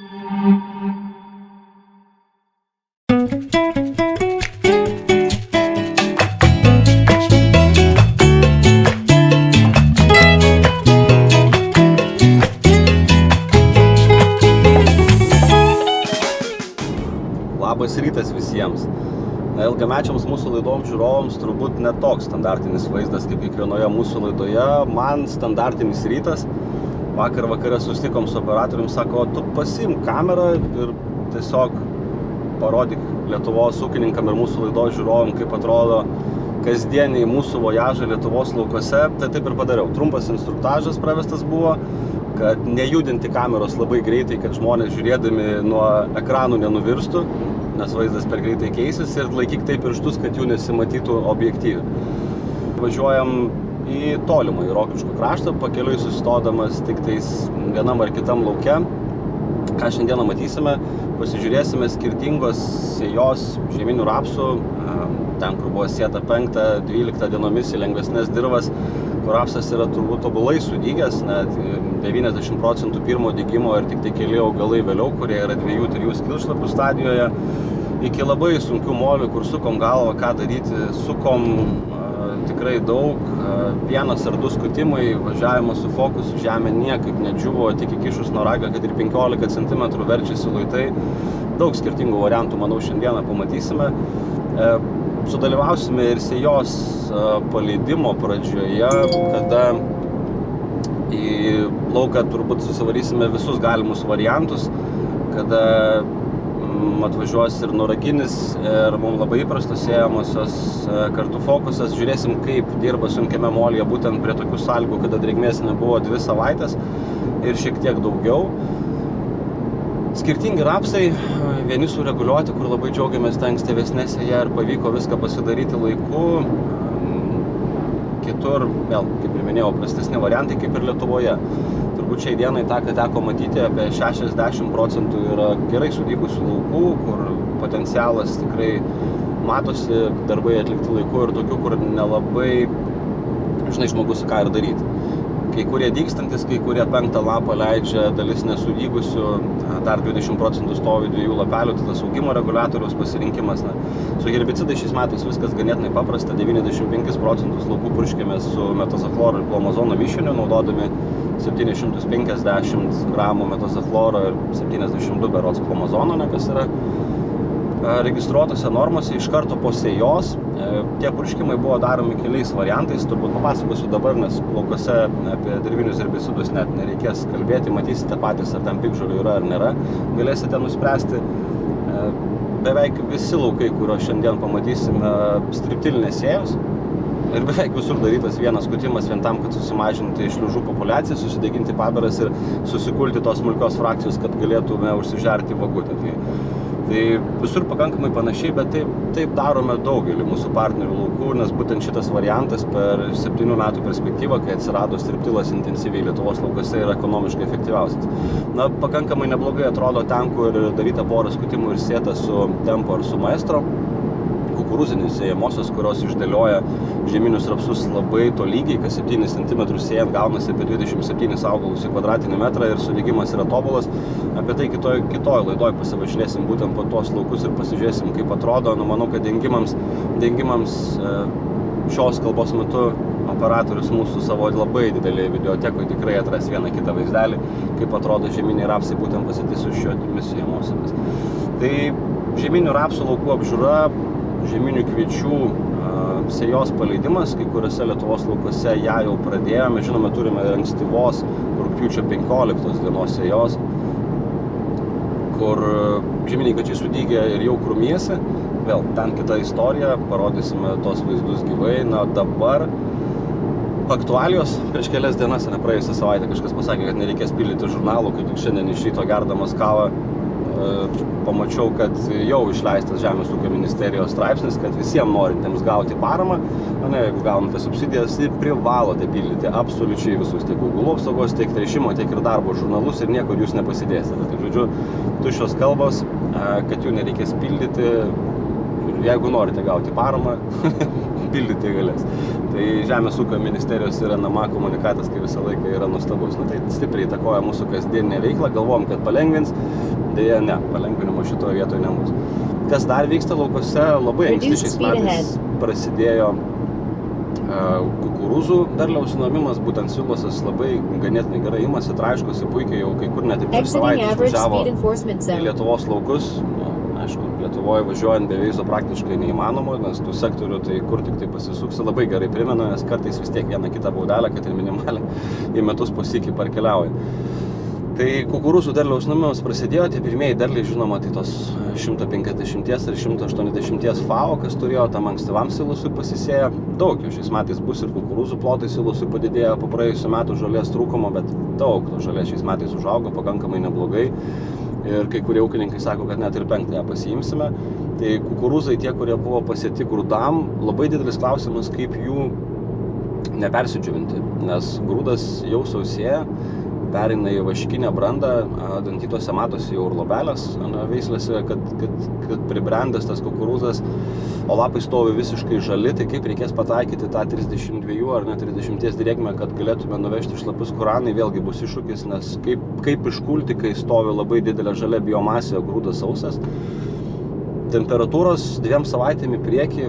Labas rytas visiems. Ilgamečiams mūsų laidoms žiūrovams turbūt ne toks standartinis vaizdas kaip kiekvienoje mūsų laidoje. Man standartinis rytas. Vakar vakare susitikom su operatorium, sako, tu pasiimk kamerą ir tiesiog parodyk Lietuvos ūkininkam ir mūsų laidos žiūrovam, kaip atrodo kasdieniai mūsų vojažai Lietuvos laukose. Tai taip ir padariau. Trumpas instruktažas pravestas buvo, kad nejudinti kameros labai greitai, kad žmonės žiūrėdami nuo ekranų nenuvirstų, nes vaizdas per greitai keisis, ir laikyk taip pirštus, kad jų nesimatytų objektyviai. Važiuojam į tolimą, į Rokiškio kraštą, pakeliui sustodamas tik tais vienam ar kitam lauke. Ką šiandieną matysime, pasižiūrėsime skirtingos sėjos žieminių rapsų, ten, kur buvo sėta 5-12 dienomis į lengvesnes dirvas, kur rapsas yra turbūt tobulai sudygęs, net 90% pirmo dygimo ir tik tai keli augalai vėliau, kurie yra 2-3 skilšlapių stadijoje, iki labai sunkių molių, kur sukom galvą, ką daryti, sukom tikrai daug, 1 ar 2 skutimai, važiavimas su fokusu, žemė niekaip nedžiuvo, tik įkišus noragą, kad ir 15 cm verčiasi luitai. Daug skirtingų variantų, manau, šiandieną pamatysime. Sudalyvausime ir sėjos paleidimo pradžioje, kada į lauką turbūt susivarysime visus galimus variantus, kada atvažiuos ir noraginis, ir mums labai įprastos sėjamosios kartu fokusas. Žiūrėsim, kaip dirba sunkiame molyje būtent prie tokių sąlygų, kada drėgmės nebuvo 2 savaitės ir šiek tiek daugiau. Skirtingi rapsai, vieni sureguliuoti, kur labai džiaugiamės tą ankstyvesnę sėją ir pavyko viską pasidaryti laiku. Kitur, vėl, kaip ir minėjau, prastesni variantai, kaip ir Lietuvoje. Turbūt šiai dienai tą, ką teko matyti, apie 60% yra gerai sudygusių laukų, kur potencialas tikrai matosi, darbai atlikti laiku, ir tokių, kur nelabai, žinai, žmogus ką ir daryti. Kai kurie dygstantis, kai kurie 5 lapą leidžia, dalis nesudygusių, dar 20% stovi 2 lapelių, tai tas augimo reguliatoriaus pasirinkimas. Su herbicidai šiais metais viskas ganėtinai paprasta, 95% laukų purškėme su metazofloro ir klomazono mišiniu, naudodami 750 gramų metazofloro ir 72 berods klomazono, kas yra registruotose normose iš karto po sėjos. Tie purškimai buvo daromi keliais variantais, turbūt papasakosiu dabar, nes laukose apie dirvinius herbicidus net nereikės kalbėti, matysite patys, ar ten piktžolių yra ar nėra, galėsite nuspręsti. Beveik visi laukai, kuriuos šiandien pamatysime, striptilinės sėjos, ir beveik visur darytas vienas skutimas vien tam, kad susimažinti šliužų populiaciją, susideginti paberas ir susikulti tos smulkios frakcijos, kad galėtume užsižerti vagutę. Tai visur pakankamai panašiai, bet taip darome daugelį mūsų partnerių laukų, nes būtent šitas variantas per 7 metų perspektyvą, kai atsirado striptilas intensyviai Lietuvos laukose, yra ekonomiškai efektyviausias. Pakankamai neblogai atrodo ten, kur daryta porą skutimų ir sėta su Tempo ar su Maestro. Kukurūzinis sėjamosios, kurios išdėlioja žieminius rapsus labai tolygiai, kas 7 cm sėjant gaunasi apie 27 augalus į kvadratinį metrą ir sudygimas yra tobulas. Apie tai kitoj laidoj pasivažinėsim būtent po tuos laukus ir pasižiūrėsim, kaip atrodo. Manau, kad dengimams šios kalbos metu operatorius mūsų savo labai didelėje videotekoje tikrai atras vieną kitą vaizdelį, kaip atrodo žieminiai rapsai būtent pasėti su šiomis sėjamosiomis. Tai žieminių rapsų laukų apžiūra, žieminių kviečių sėjos paleidimas, kai kuriuose Lietuvos laukuose ją jau pradėjome. Žinome, turime ankstyvos rugpjūčio 15 dienos sėjos, kur žieminiai kviečiai sudygė ir jau krūmiesi. Vėl, ten kita istorija, parodysime tos vaizdus gyvai. Dabar aktualijos. Prieš kelias dienas, praėjusią savaitę, kažkas pasakė, kad nereikės pildyti žurnalų, kai tik šiandien iš ryto gerdamas kavą pamačiau, kad jau išleistas Žemės ūkio ministerijos straipsnis, kad visiems norintiems gauti paramą, jeigu gaunate subsidijas, privalote pildyti absoliučiai visus, tiek augalų apsaugos, tiek tręšimo, tiek ir darbo žurnalus, ir niekur jūs nepasėdėsite. Tai žodžiu, tuščios kalbos, kad jų nereikės pildyti, jeigu norite gauti paramą, pildyti galės. Tai Žemės ūkio ministerijos ir NMA komunikatas, kaip visą laiką, yra nuostabus. Tai stipriai įtakoja mūsų kasdieninę veiklą, galvom, kad palengvins, dėja ne, palengvinimo šitoje vietoje nebus. Kas dar vyksta laukose, labai anksti šiais metais prasidėjo kukurūzų derliaus nuėmimas, būtent Silosas labai ganėtinai gerai imasi, traiškosi puikiai, jau kai kur net ir prieš savaitę išvažiavo į Lietuvos laukus. Aišku, Lietuvoje važiuojant be veizo praktiškai neįmanoma, nes tų sektorių tai kur tik tai pasisuksi, labai gerai primena, nes kartais vis tiek vieną kitą baudelę, kad ir minimaliai į metus posykį parkeliauja. Tai kukurūzų derliaus nuėmimas prasidėjo, tie pirmieji derliai, žinoma, tai tos 150 ir 180 FAO, kas turėjo tam ankstyvam Silosui pasisėję. Daug jau šiais metais bus ir kukurūzų plotai Silosui padidėjo po praėjusių metų žolės trūkumo, bet daug to žolės šiais metais užaugo pakankamai neblogai. Ir kai kurie ūkininkai sako, kad net ir 5-ąją pasiimsime. Tai kukurūzai, tie, kurie buvo pasėti grūdam, labai didelis klausimas, kaip jų nepersidžiovinti, nes grūdas jau sausėja, pereina į vaškinę brandą, dantytose matosi jau ir lobelės veislėse, kad pribrendęs tas kukurūzas, o lapai stovi visiškai žali, tai kaip reikės pataikyti tą 32 ar ne 30 drėgmę, kad galėtume nuvežti šlapius kuranai, vėlgi bus iššūkis, nes kaip iškulti, kai stovi labai didelė žalia biomasė, grūdas sausas. Temperatūros 2 savaitėm į priekį,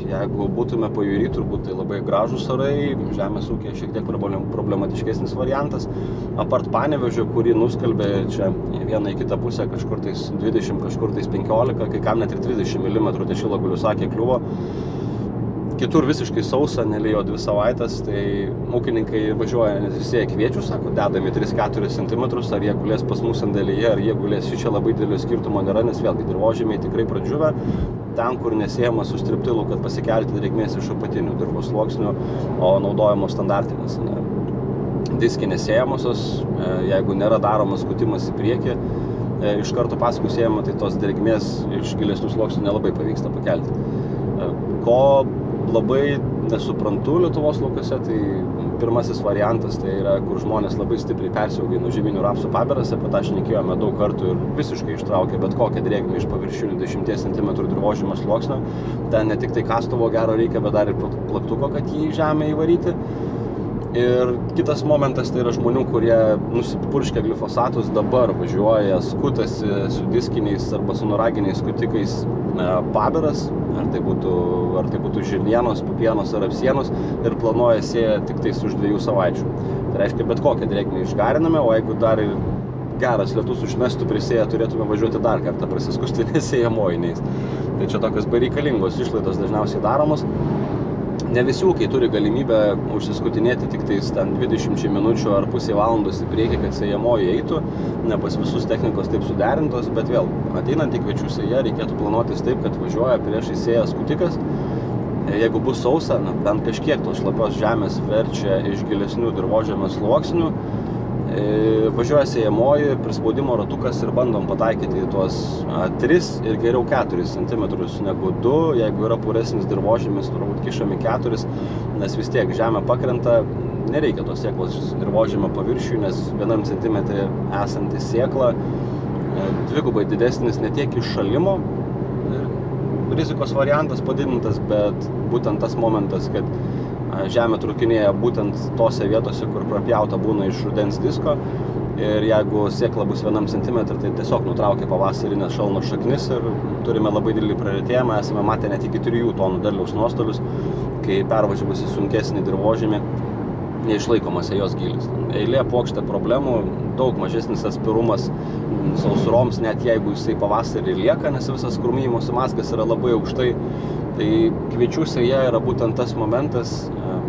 jeigu būtume pajūry, turbūt tai labai gražūs orai, žemės ūkė šiek tiek problematiškesnis variantas. Apart Panevėžio, kurį nuskalbė čia vieną į kitą pusę, kažkur tais 20, kažkur tais 15, kai kam net ir 30 mm, tai Šilagulių sakė kliuvo. Kitur visiškai sausa, nelijo 2 savaitės, tai ūkininkai važiuoja net ir sėja kviečius, sako, dedami 3-4 cm, ar jie gulės pas mūsų sandėlyje, ar jie gulės šičia labai didelio skirtumo nėra, nes vėlgi dirvožemiai tikrai pradžiuvę. Ten, kur nesėjama su striptilu, kad pasikelti drėgmės iš apatinių dirvos sluoksnių, o naudojamos standartinės. Diskinės sėjamosios, jeigu nėra daromas skutimas į priekį, iš karto paskui sėjama, tai tos drėgmės iš gilesnių sluoksnių nelabai pavyksta pakelti. Ko labai nesuprantu Lietuvos laukose, tai pirmasis variantas, tai yra, kur žmonės labai stipriai persiaugia nuo žieminių rapsų paberas, apie tą šnekėjome daug kartų ir visiškai ištraukė bet kokią drėgmę iš paviršinių 10 cm dirvožemio sluoksnio. Ten ne tik tai kastuvo gero reikia, bet dar ir plaktuko, kad jį į žemę įvaryti. Ir kitas momentas, tai yra žmonių, kurie nusipurškia glifosatus, dabar važiuoja, skutasi su diskiniais arba su nuraginiais skutikais paberas, ar tai būtų žirnienos, pupienos ar apsienos, ir planuoja sėję tik tais už 2 savaičių. Tai reiškia, bet kokią drėgmę išgariname, o jeigu dar ir geras lietus užmestų prisėję, turėtume važiuoti dar kartą prasiskusti nesėjamojiniais. Tai čia tokios bereikalingos išlaidos dažniausiai daromos. Ne visi ūkiai turi galimybę užsiskutinėti tik tais 20 minučių ar pusę valandos į priekį, kad sėjamoji eitų, ne pas visus technikos taip suderintos, bet vėl, ateinant į kviečių sėją, reikėtų planuotis taip, kad važiuoja prieš įsėję skutikas. Jeigu bus sausa, bent kažkiek tos šlapios žemės verčia iš gilesnių dirvožemio sluoksnių, važiuoja sėjamoji, prispaudimo ratukas ir bandom pataikyti į tuos 3 ir geriau 4 cm negu 2, jeigu yra puresnis dirvožemis, turbūt kišami 4, nes vis tiek žemė pakrenta, nereikia tos sėklos dirvožemio paviršiui, nes 1 cm esanti sėkla dvigubai didesnis ne tiek iš šalimo, rizikos variantas padidintas, bet būtent tas momentas, kad žemė trūkinėja būtent tose vietose, kur prapjauta būna iš rudens disko, ir jeigu sėkla bus 1 cm, tai tiesiog nutraukia pavasarinės šalnos šaknis ir turime labai didelį prioritėjimą, esame matę net iki 3 tonų derliaus nuostolius, kai pervažiavusi sunkesnį dirvožemį neišlaikomas jos gilis. Eilė puokštė problemų, daug mažesnis atspirumas sausuroms, net jeigu jisai pavasarį lieka, nes visas krūmijimosi mazgas yra labai aukštai. Tai kviečių sėja yra būtent tas momentas,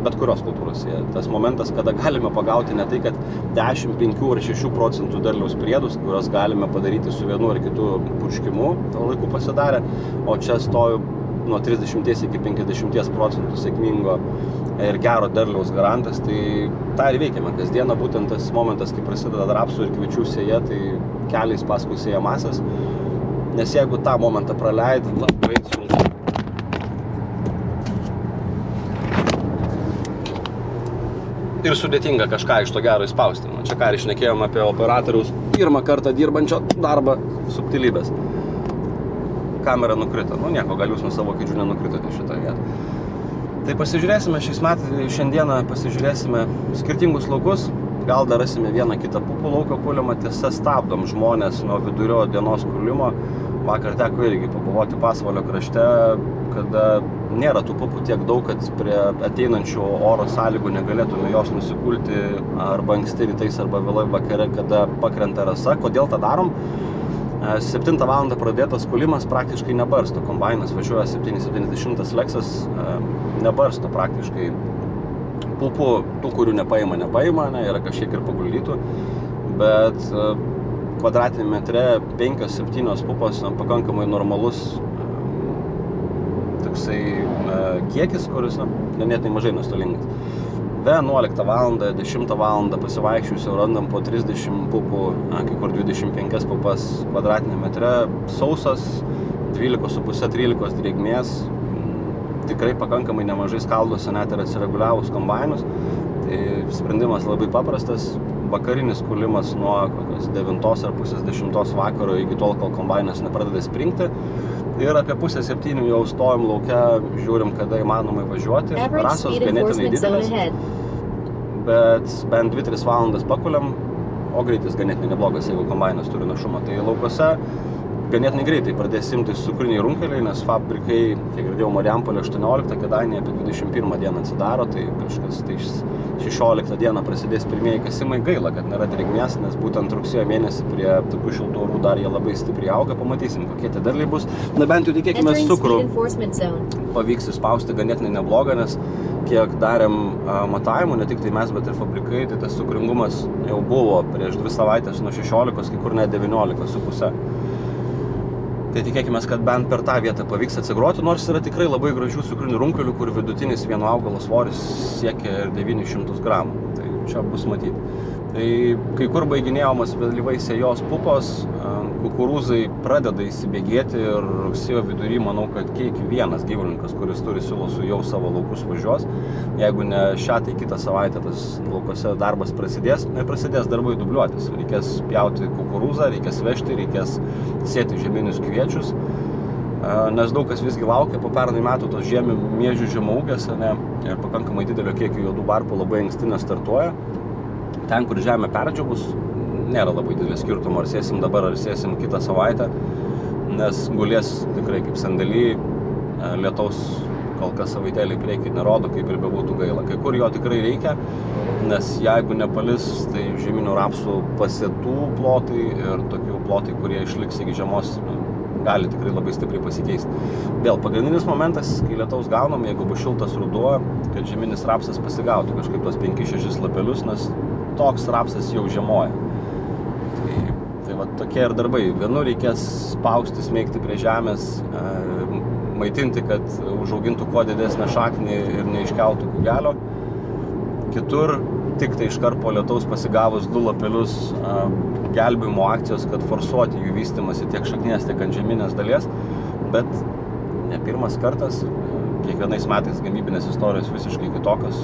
bet kurios kultūros sėja, tas momentas, kada galime pagauti ne tai, kad 10, 5 ar 6 procentų derliaus priedus, kurios galime padaryti su vienu ar kitu purškimu laiku pasidarę, o čia stovi nuo 30 iki 50 procentų sėkmingo ir gero derliaus garantas, tai tą ir veikiame kasdieną, būtent tas momentas, kai prasideda rapsų ir kviečių sėja, tai keliais paskui sėjamasias, nes jeigu tą momentą praleidai, labai sunku. Ir sudėtinga kažką iš to gero įspausti. Čia ką ir šnekėjom apie operatoriaus pirmą kartą dirbančio darbą subtilybės. kamera nukrito. Nu nieko, gal jūs nuo savo kėdžių nenukritote šitą vietą. Tai pasižiūrėsime šiandieną pasižiūrėsime skirtingus laukus. Gal dar rasime vieną kitą pupų lauką kuliamą. Tiesa, stabdom žmonės nuo vidurio dienos kulimo. Vakar teko irgi pabuvoti Pasvalio krašte, kada nėra tų pupų tiek daug, kad prie ateinančių oro sąlygų negalėtume jos nusikulti arba anksti rytais arba vėlai vakare, kada pakrenta rasa. Kodėl tą darom? 7 valandą pradėtas kulimas praktiškai nebarsto. Kombainas važiuoja 770 Lexus, nebarsto praktiškai pupų, tų, kurių nepaima, ne, yra kažkiek ir paguldytų, bet kvadratinį metre 5-7 pupos pakankamai normalus toksai kiekis, kuris ganėtinai mažai nuostolingas. 11 valandą, 10 valandą pasivaikščius jau randam po 30 pupų, kai kur 25 pupas kvadratinį metre, sausas, 12,5-13 drėgmės, tikrai pakankamai nemažai skaldosi net ir atsireguliavus kombainus. Tai sprendimas labai paprastas, vakarinis kulimas nuo 9 ar pusės 10 vakaro iki tol, kol kombainas nepradeda springti. Ir apie pusę 7 jau stojam lauke, žiūrim, kada įmanomai važiuoti. Rasos ganėtinai didelis, bet bent 2-3 valandas pakuliam, o greitis ganėtinai neblogas, jeigu kombainas turi našumą. Tai laukose ganėtinai greitai pradės imtis cukriniai runkeliai, nes fabrikai, kiek girdėjau, Marijampolė 18, Kėdainiai apie 21 dieną atsidaro, tai kažkas tai 16 dieną prasidės pirmieji kasimai. Gaila, kad nėra drėgmės, nes būtent rugsėjo mėnesį prie tokių šiltų orų dar jie labai stipriai auga, pamatysim, kokie tie derliai bus. Na bent jau tikėkime, cukrų pavyks išspausti ganėtinai neblogą, nes kiek darėm matavimų, ne tik tai mes, bet ir fabrikai, tai tas cukringumas jau buvo prieš 2 savaitės nuo 16, kai kur net 19,5. Tai tikėkime, kad bent per tą vietą pavyks atsigroti, nors yra tikrai labai gražių cukrinių runkelių, kur vidutinis vieno augalo svoris siekia 900 gramų. Tai čia bus matyti. Tai kai kur baiginėjomas vėlyvai sėjos pupos, kukurūzai pradeda įsibėgėti ir rugsėjo vidury, manau, kad kiekvienas gyvulininkas, kuris turi silosų, jau savo laukus važiuos. Jeigu ne šią, tai kitą savaitę tas laukose darbas prasidės, ir prasidės darbai dubliuotis. Reikės pjauti kukurūzą, reikės vežti, reikės sėti žieminius kviečius, nes daug kas visgi laukia po pernai metų tos miežių žemaūgės, ir pakankamai didelio kiekio juodų varpų labai anksti nestartuoja. Ten, kur žemė perdžiovus, nėra labai didelio skirtumo, ar sėsim dabar, ar sėsim kitą savaitę, nes gulės tikrai kaip sandėly, lietaus kol kas savaitėlį priekį nerodo, kaip ir bebūtų gaila. Kai kur jo tikrai reikia, nes jeigu nepalis, tai žieminių rapsų pasėtų plotai ir tokių plotai, kurie išliks iki žiemos, gali tikrai labai stipriai pasikeisti. Vėl, pagrindinis momentas, kai lietaus gaunam, jeigu bus šiltas ruduo, kad žieminis rapsas pasigautų kažkaip tos 5-6 lapelius, nes toks rapsas jau žiemoja. Tai va tokie ir darbai. Vienur reikės spausti, smeigti prie žemės, maitinti, kad užaugintų kuo didesnę šaknį ir neiškeltų kūgelio. Kitur tik tai iškart po lietaus pasigavus 2 lapelius gelbėjimo akcijos, kad forsuoti jų vystymasi tiek šaknies, tiek ant žeminės dalies. Bet ne pirmas kartas, kiekvienais metais gamybinės istorijos visiškai kitokios.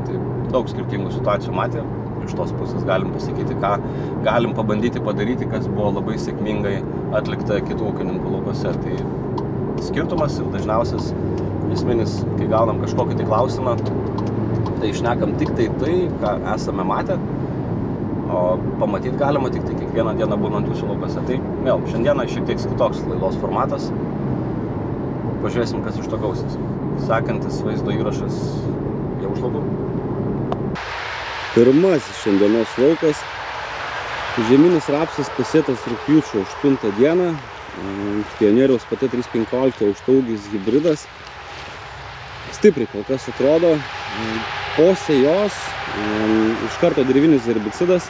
Tai daug skirtingų situacijų matė. Iš tos pusės galim pasakyti, ką galim pabandyti padaryti, kas buvo labai sėkmingai atlikta kitų ūkininkų laukose. Tai skirtumas ir dažniausias esminis, kai gaunam kažkokį tai klausimą, tai šnekam tik tai, ką esame matę, o pamatyti galima tik tai kiekvieną dieną būnant jūsų laukose. Tai vėl, šiandieną šiek tiek kitoks laidos formatas. Pažiūrėsim, kas iš to gausis. Sekantis vaizdo įrašas jau už laukų. Pirmasis šiandienos laukas. Žieminis rapsas pasėtas rugpjūčio 8 dieną. Pionieriaus PT315 aukštaūgis hybridas. Stipriai kol kas atrodo. Po sėjos iš karto dirvinis herbicidas.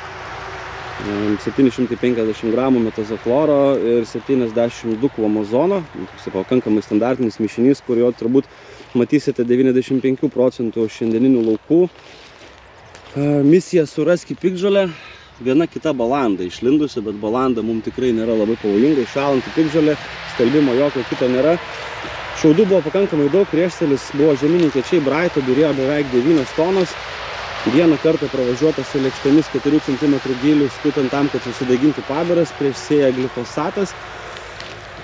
750 gramų metazofloro ir 72 klomozono. Pakankamai standartinis mišinys, kurio turbūt matysite 95% šiandieninių laukų. Misija suraski piktžolę. Viena kita balanda išlindusi, bet balanda mums tikrai nėra labai pavojinga. Iššalanti piktžolė, skalbimo jokio kito nėra. Šaudų buvo pakankamai daug, priešsėlis buvo žieminiai kviečiai, braito, birėjo beveik 9 tonos. Vieną kartą pravažiuota su lėkštėmis 4 cm gylių, skutant tam, kad susidegintų pabiras, prieš sėja glifosatas.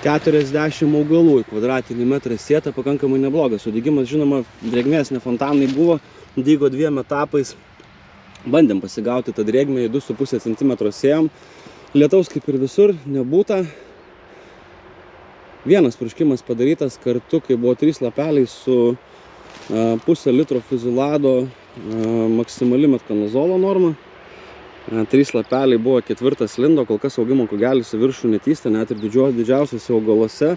40 augalų į kvadratinį metrą sėta, pakankamai neblogas. Sudygimas, žinoma, drėgmės ne fontanai buvo, dygo 2 etapais. Bandėm pasigauti tą drėgmę, į 2,5 cm sėjom. Lietaus kaip ir visur nebūta. Vienas purškimas padarytas kartu, kai buvo 3 lapeliai su 0,5 litro fuzilado maksimali metkonazolo norma. 3 lapeliai buvo 4 lindo, kol kas augimo kūgelis į viršų netystė, net ir didžiausiuose augaluose.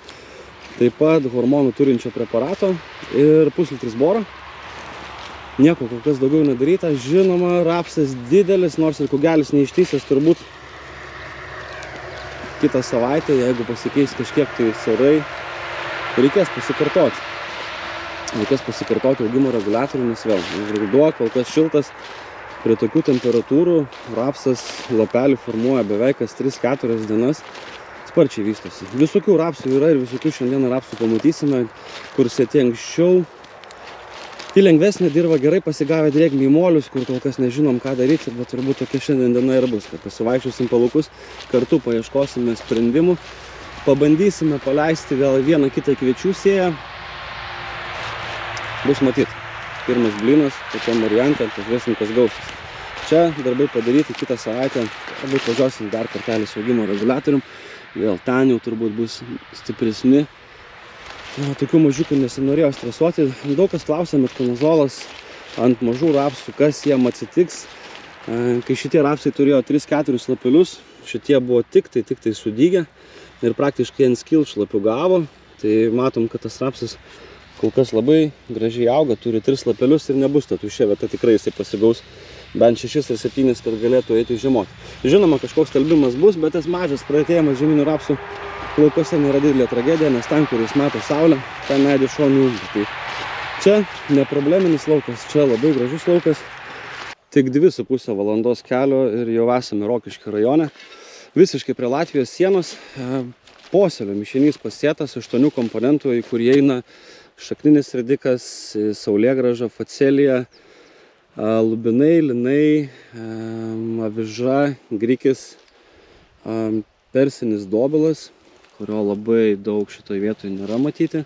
Taip pat hormonų turinčio preparato ir 0,5 litro boro. Nieko kol kas daugiau nedaryta. Žinoma, rapsas didelis, nors ir kūgelis neištysęs, turbūt kitą savaitę, jeigu pasikeis kažkiek tai orai, reikės pasikartoti. Reikės pasikartoti augimo reguliatorių, nes vėl ruduo kol kas šiltas. Prie tokių temperatūrų rapsas lapelį formuoja beveik kas 3-4 dienas. Sparčiai vystosi. Visokių rapsų yra ir visokių šiandieną rapsų pamatysime, kur sėti anksčiau. Į lengvesnę dirvą gerai pasigavę drėgmę į molius, kur kol kas nežinom ką daryti, bet turbūt tokia šiandien diena ir bus, kad pasivaikščiosim po laukus, kartu paieškosime sprendimų, pabandysime paleisti gal vieną kitą kviečių sėją. Bus matyt. Pirmas blynas, tokiam variantė, pažiūrėsim, kas gausis. Čia darbai padaryti kitą savaitę, turbūt važiuosim dar kartelį su augimo reguliatorium, vėl ten jau turbūt bus stipresni. Tokių mažiukų nesinorėjo stresuoti. Daug kas klausė metkonazolas ant mažų rapsų, kas jiem atsitiks. Kai šitie rapsai turėjo 3-4 lapelius, šitie buvo tik tai sudygę ir praktiškai ant skilšlapių gavo. Tai matom, kad tas rapsas kol kas labai gražiai auga, turi 3 lapelius ir nebus ta tuščia vieta, tikrai jisai pasigaus bent 6 ar 7, kad galėtų eiti žiemoti. Žinoma, kažkoks talbimas bus, bet tas mažas praeitėjimas žieminių rapsų laukose nėra didelė tragedija, nes ten, kur jis mato saulę, ten medį šonų ūgį. Tai čia neprobleminis laukas, čia labai gražus laukas. Tik 2,5 valandos kelio ir jau esame Rokiškio rajone. Visiškai prie Latvijos sienos. Posėlio mišinys pasėtas 8 komponentų, į kurį eina šakninis ridikas, saulėgrąža, facelija, lubinai, linai, aviža, grikis, persinis dobilas, kurio labai daug šitoje vietoje nėra matyti.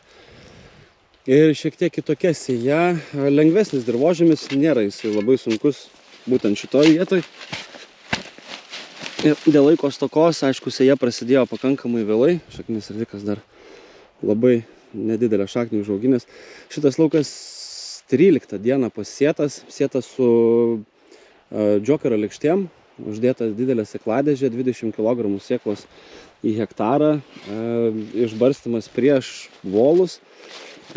Ir šiek tiek kitokia sėja, lengvesnis dirvožemis, nėra jisai labai sunkus būtent šitoje vietoje. Ir dėl laiko stokos, aišku, sėja prasidėjo pakankamai vėlai, šakninis ridikas dar labai nedidelę šaknį užauginęs. Šitas laukas 13 dieną pasėtas, sėtas su džokerio lėkštėm, uždėtas didelė sėkladėžė, 20 kg sėklos į hektarą, išbarstymas prieš volus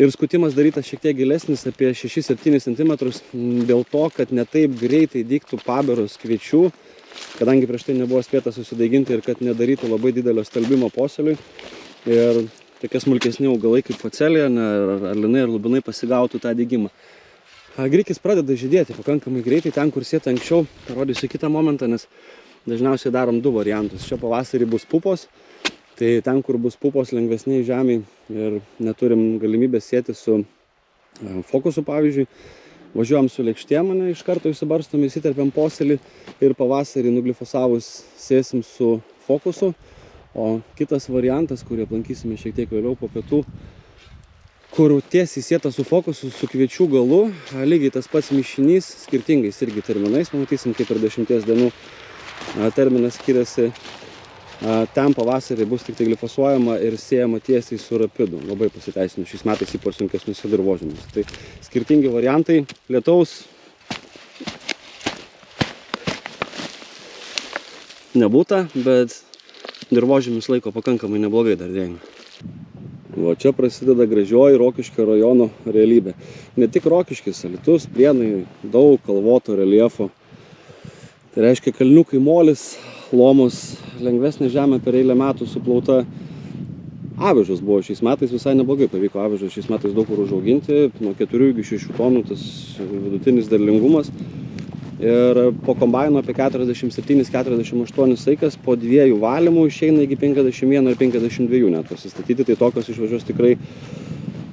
ir skutimas darytas šiek tiek gilesnis, apie 6-7 cm, dėl to, kad ne taip greitai dygtų paberos kviečių, kadangi prieš tai nebuvo spėta susidaiginti ir kad nedarytų labai didelio stalbimo posėliui. Ir tokie smulkesni augalai kaip facelija, ar linai, ar lubinai pasigautų tą dygimą. Grikis pradeda žydėti pakankamai greitai, ten, kur sėta anksčiau, parodysiu kitą momentą, nes dažniausiai darom 2 variantus. Čia pavasarį bus pupos, tai ten, kur bus pupos lengvesniai žemiai ir neturim galimybės sėti su fokusu, pavyzdžiui, važiuojam su lėkštėm, iš karto įsibarstom, įsiterpiam posėlį ir pavasarį nuglifosavus sėsim su fokusu. O kitas variantas, kurį aplankysime šiek tiek vėliau po pietų, kur tiesiai sėta su fokusu, su kviečių galu, lygiai tas pats mišinys, skirtingais irgi terminais, matysim, kaip ir 10 dienų terminas skiriasi. Ten pavasarį bus tik tai glifosuojama ir sėjama tiesiai su rapidu. Labai pasiteisino šiais metais ypač sunkesniuose dirvožemiuose. Tai skirtingi variantai. Lietaus nebūta, bet dirvožemis laiko pakankamai neblogai dar drėgmę. O čia prasideda gražioji Rokiškio rajono realybė. Ne tik Rokiškis, Alytus, Prienai, daug kalvoto reljefo. Tai reiškia kalniukai, molis, lomos, lengvesnė žemė per eilę metų suplauta. Avižos buvo šiais metais visai neblogai, pavyko avižos šiais metais daug kur užauginti, nuo 4 iki 6 tonų tas vidutinis derlingumas. Ir po kombaino apie 47-48 saikas, po 2 valymų išeina iki 51 ir 52 net pasistatyti, tai tokios išvažiuos tikrai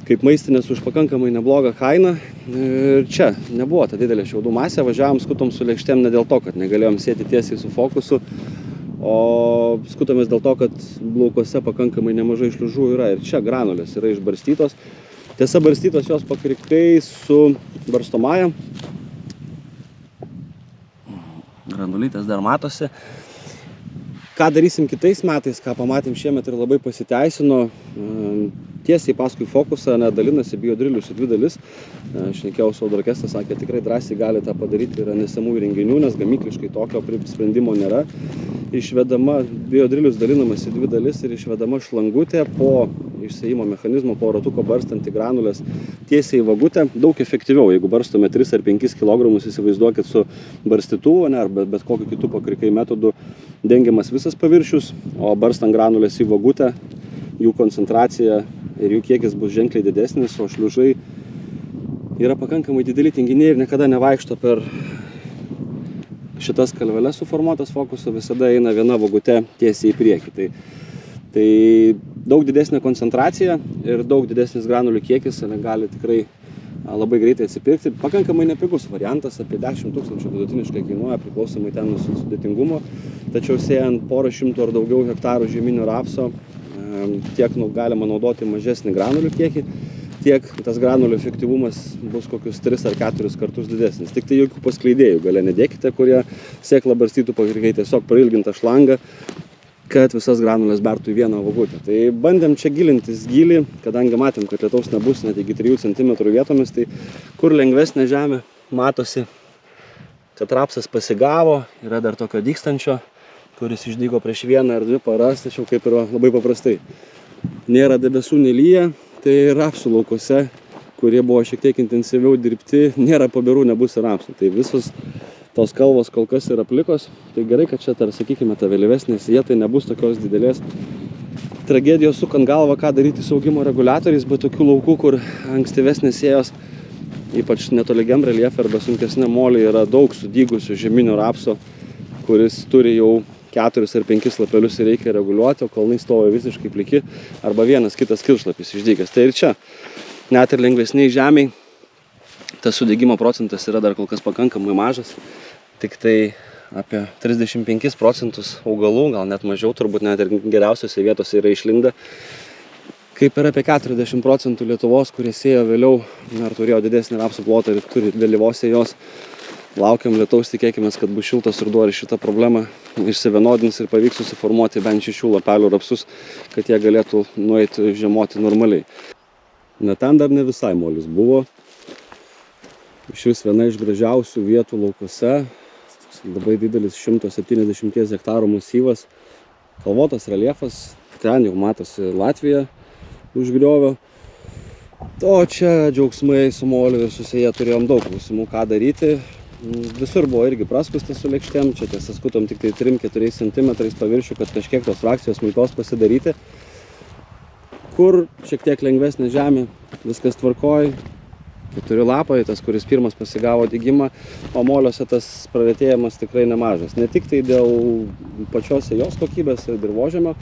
kaip maistinės už pakankamai neblogą kainą. Ir čia nebuvo ta didelė šiaudų masė, važiavom skutom su lėkštėm ne dėl to, kad negalėjom sėti tiesiai su fokusu, o skutomės dėl to, kad laukuose pakankamai nemažai šliužų yra ir čia granulės yra išbarstytos. Tiesa, barstytos jos pakrikai su barstomąja. Granulytės dar matosi. Ką darysim kitais metais, ką pamatėm šiemet ir labai pasiteisino, tiesiai paskui fokusą dalinasi biodrilius į 2 dalis. Šnekėjau su Audrokesta, sakė, tikrai drąsiai gali tą padaryti, yra nesamų įrenginių, nes gamykliškai tokio sprendimo nėra. Išvedama biodrilius dalinamas į 2 dalis ir išvedama šlangutė po išsėjimo mechanizmo, po ratuko barstant į granulės tiesiai į vagutę. Daug efektyviau, jeigu barstome 3 ar 5 kg, įsivaizduokit su barstytuvu, ar bet kokiu kitų pakrikai metodų dengiamas visas paviršius, o barstant granulės į vagutę, jų koncentracija ir jų kiekis bus ženkliai didesnis, o šliužai yra pakankamai dideli tinginiai ir niekada nevaikšto per šitas kalveles suformuotas fokuso, visada eina viena vagutė tiesiai į priekį. Tai daug didesnė koncentracija ir daug didesnis granulių kiekis gali tikrai labai greitai atsipirkti. Pakankamai nepigus variantas, apie 10 000 vidutiniškai kainuoja, priklausomai ten nuo sudėtingumo. Tačiau sėjant porą šimtų ar daugiau hektarų žieminio rapso, tiek galima naudoti mažesnį granulių kiekį, tiek tas granulių efektyvumas bus kokius 3 ar 4 kartus didesnis. Tik tai jokių paskleidėjų gale nedėkite, kurie sėklą barstytų pakrikai, tiesiog prailgintą šlangą, kad visas granulės bertų į vieną vagutę. Tai bandėm čia gilintis gilį, kadangi matėm, kad lietaus nebus net iki 3 cm vietomis, tai kur lengvesnė žemė matosi, kad rapsas pasigavo, yra dar tokio dygstančio, kuris išdygo prieš 1 ar 2 paras, tačiau kaip ir labai paprastai. Nėra debesų, nelyja, tai rapsų laukuose, kurie buvo šiek tiek intensyviau dirbti, nėra pabirų, nebus ir rapsų. Tai visos tos kalvos kol kas yra plikos, tai gerai, kad čia, sakykime, ta vėlyvesnė sėja, tai nebus tokios didelės tragedijos sukant galvą, ką daryti su augimo reguliatoriais, bet tokių laukų, kur ankstyvesnės sėjos, ypač netolygiam reljefe arba sunkesnė molė, yra daug sudygusių žieminio rapso, kuris turi jau 4 ar 5 lapelius ir reikia reguliuoti, o kalnai stovi visiškai pliki arba vienas kitas kiršlapis išdygęs. Tai ir čia, net ir lengvesniai žemiai, tas sudegimo procentas yra dar kol kas pakankamai mažas, tik tai apie 35% augalų, gal net mažiau, turbūt net ir geriausiose vietose yra išlindę, kaip ir apie 40% Lietuvos, kurie sėjo vėliau, ar turėjo didesnį rapsų plotą ir turi vėlyvos sėjos. Laukiam lietaus, tikėkimės, kad bus šiltas ruduo ir šitą problemą išsivienodins ir pavyks susiformuoti bent 6 lapelių rapsus, kad jie galėtų nueiti žiemoti normaliai. Na, ten dar ne visai molis buvo. Iš vis viena iš gražiausių vietų laukuose, labai didelis 170 hektarų masyvas, kalvotas reljefas, ten jau matosi Latvija už griovio. O čia džiaugsmai su moliu ir su sėja turėjom daug klausimų, ką daryti. Visur buvo irgi praskustas su lėkštėm, čia tiesa skutom tik tai 3-4 cm paviršių, kad kažkiek tos frakcijos smulkios pasidaryti. Kur šiek tiek lengvesnė žemė, viskas tvarkoj, 4 lapai, tas, kuris pirmas pasigavo dygimą, o moliuose tas praretėjimas tikrai nemažas. Ne tik tai dėl pačios sėjos kokybės ir dirvožemio,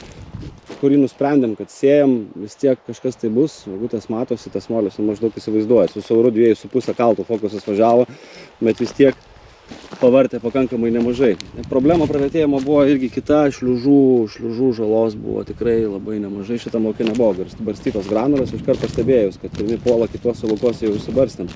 kurį nusprendėm, kad sėjam, vis tiek kažkas tai bus, vagutės matosi, tas molis maždaug įsivaizduoja, su siauru 2,5 kaltų fokusas važiavo, bet vis tiek pavartė pakankamai nemažai. Problema praretėjimo buvo irgi kita, šliužų žalos buvo tikrai labai nemažai, šitą lauke nebuvo barstytos granulės, iškart pastebėjus, kad pirmi puola kituose laukuose jau užsibarstėm.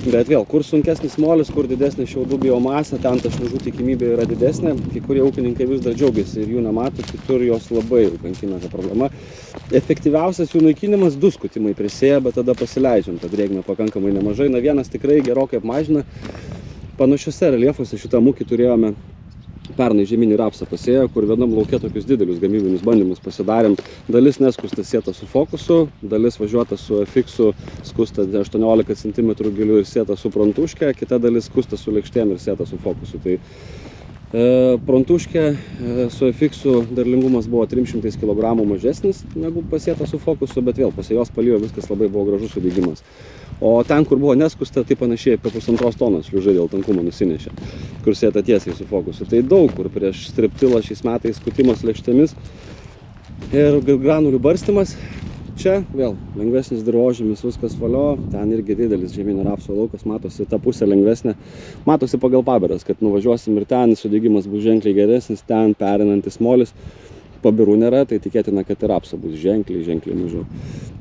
Bet vėl, kur sunkesnis molis, kur didesnė šiaudų biomasė, ten ta šliužų tikimybė yra didesnė, kai kurie ūkininkai vis dar džiaugiasi ir jų nemato, kitur jos labai kankina ta problema. Efektyviausias jų naikinimas 2 skutimai prisėja, bet tada pasileidžiam, tą drėgmę pakankamai nemažai. Na, vienas tikrai gerokai apmažina. Panašiuose reljefuose šitą ūkį turėjome pernai žieminį rapsą pasėję, kur vienam lauke tokius didelius gamybinius bandymus pasidarėm. Dalis neskustas sėta su fokusu, dalis važiuota su FX-u, skusta 18 cm giliu ir sėta su prontuške, kita dalis skusta su lėkštėm ir sėta su fokusu. Tai prontuške su FX-u derlingumas buvo 300 kg mažesnis negu pasėta su fokusu, bet vėl pasėjos palijo, viskas labai buvo gražus sudygimas. O ten, kur buvo neskusta, tai panašiai apie 1,5 tonos šliužai dėl tankumo nusinešė, kur sėta tiesiai su fokusu. Tai daug kur prieš striptilą šiais metais skutimas lėkštėmis ir granulių barstymas. čia vėl lengvesnis dirvožemis, viskas valio, ten irgi didelis žemynio rapso laukas, matosi ta pusė lengvesnė, matosi pagal paberas, kad nuvažiuosim ir ten sudegimas bus ženkliai geresnis, ten perinantis molis, pabirų nėra, tai tikėtina, kad ir rapso bus ženkliai mažiau.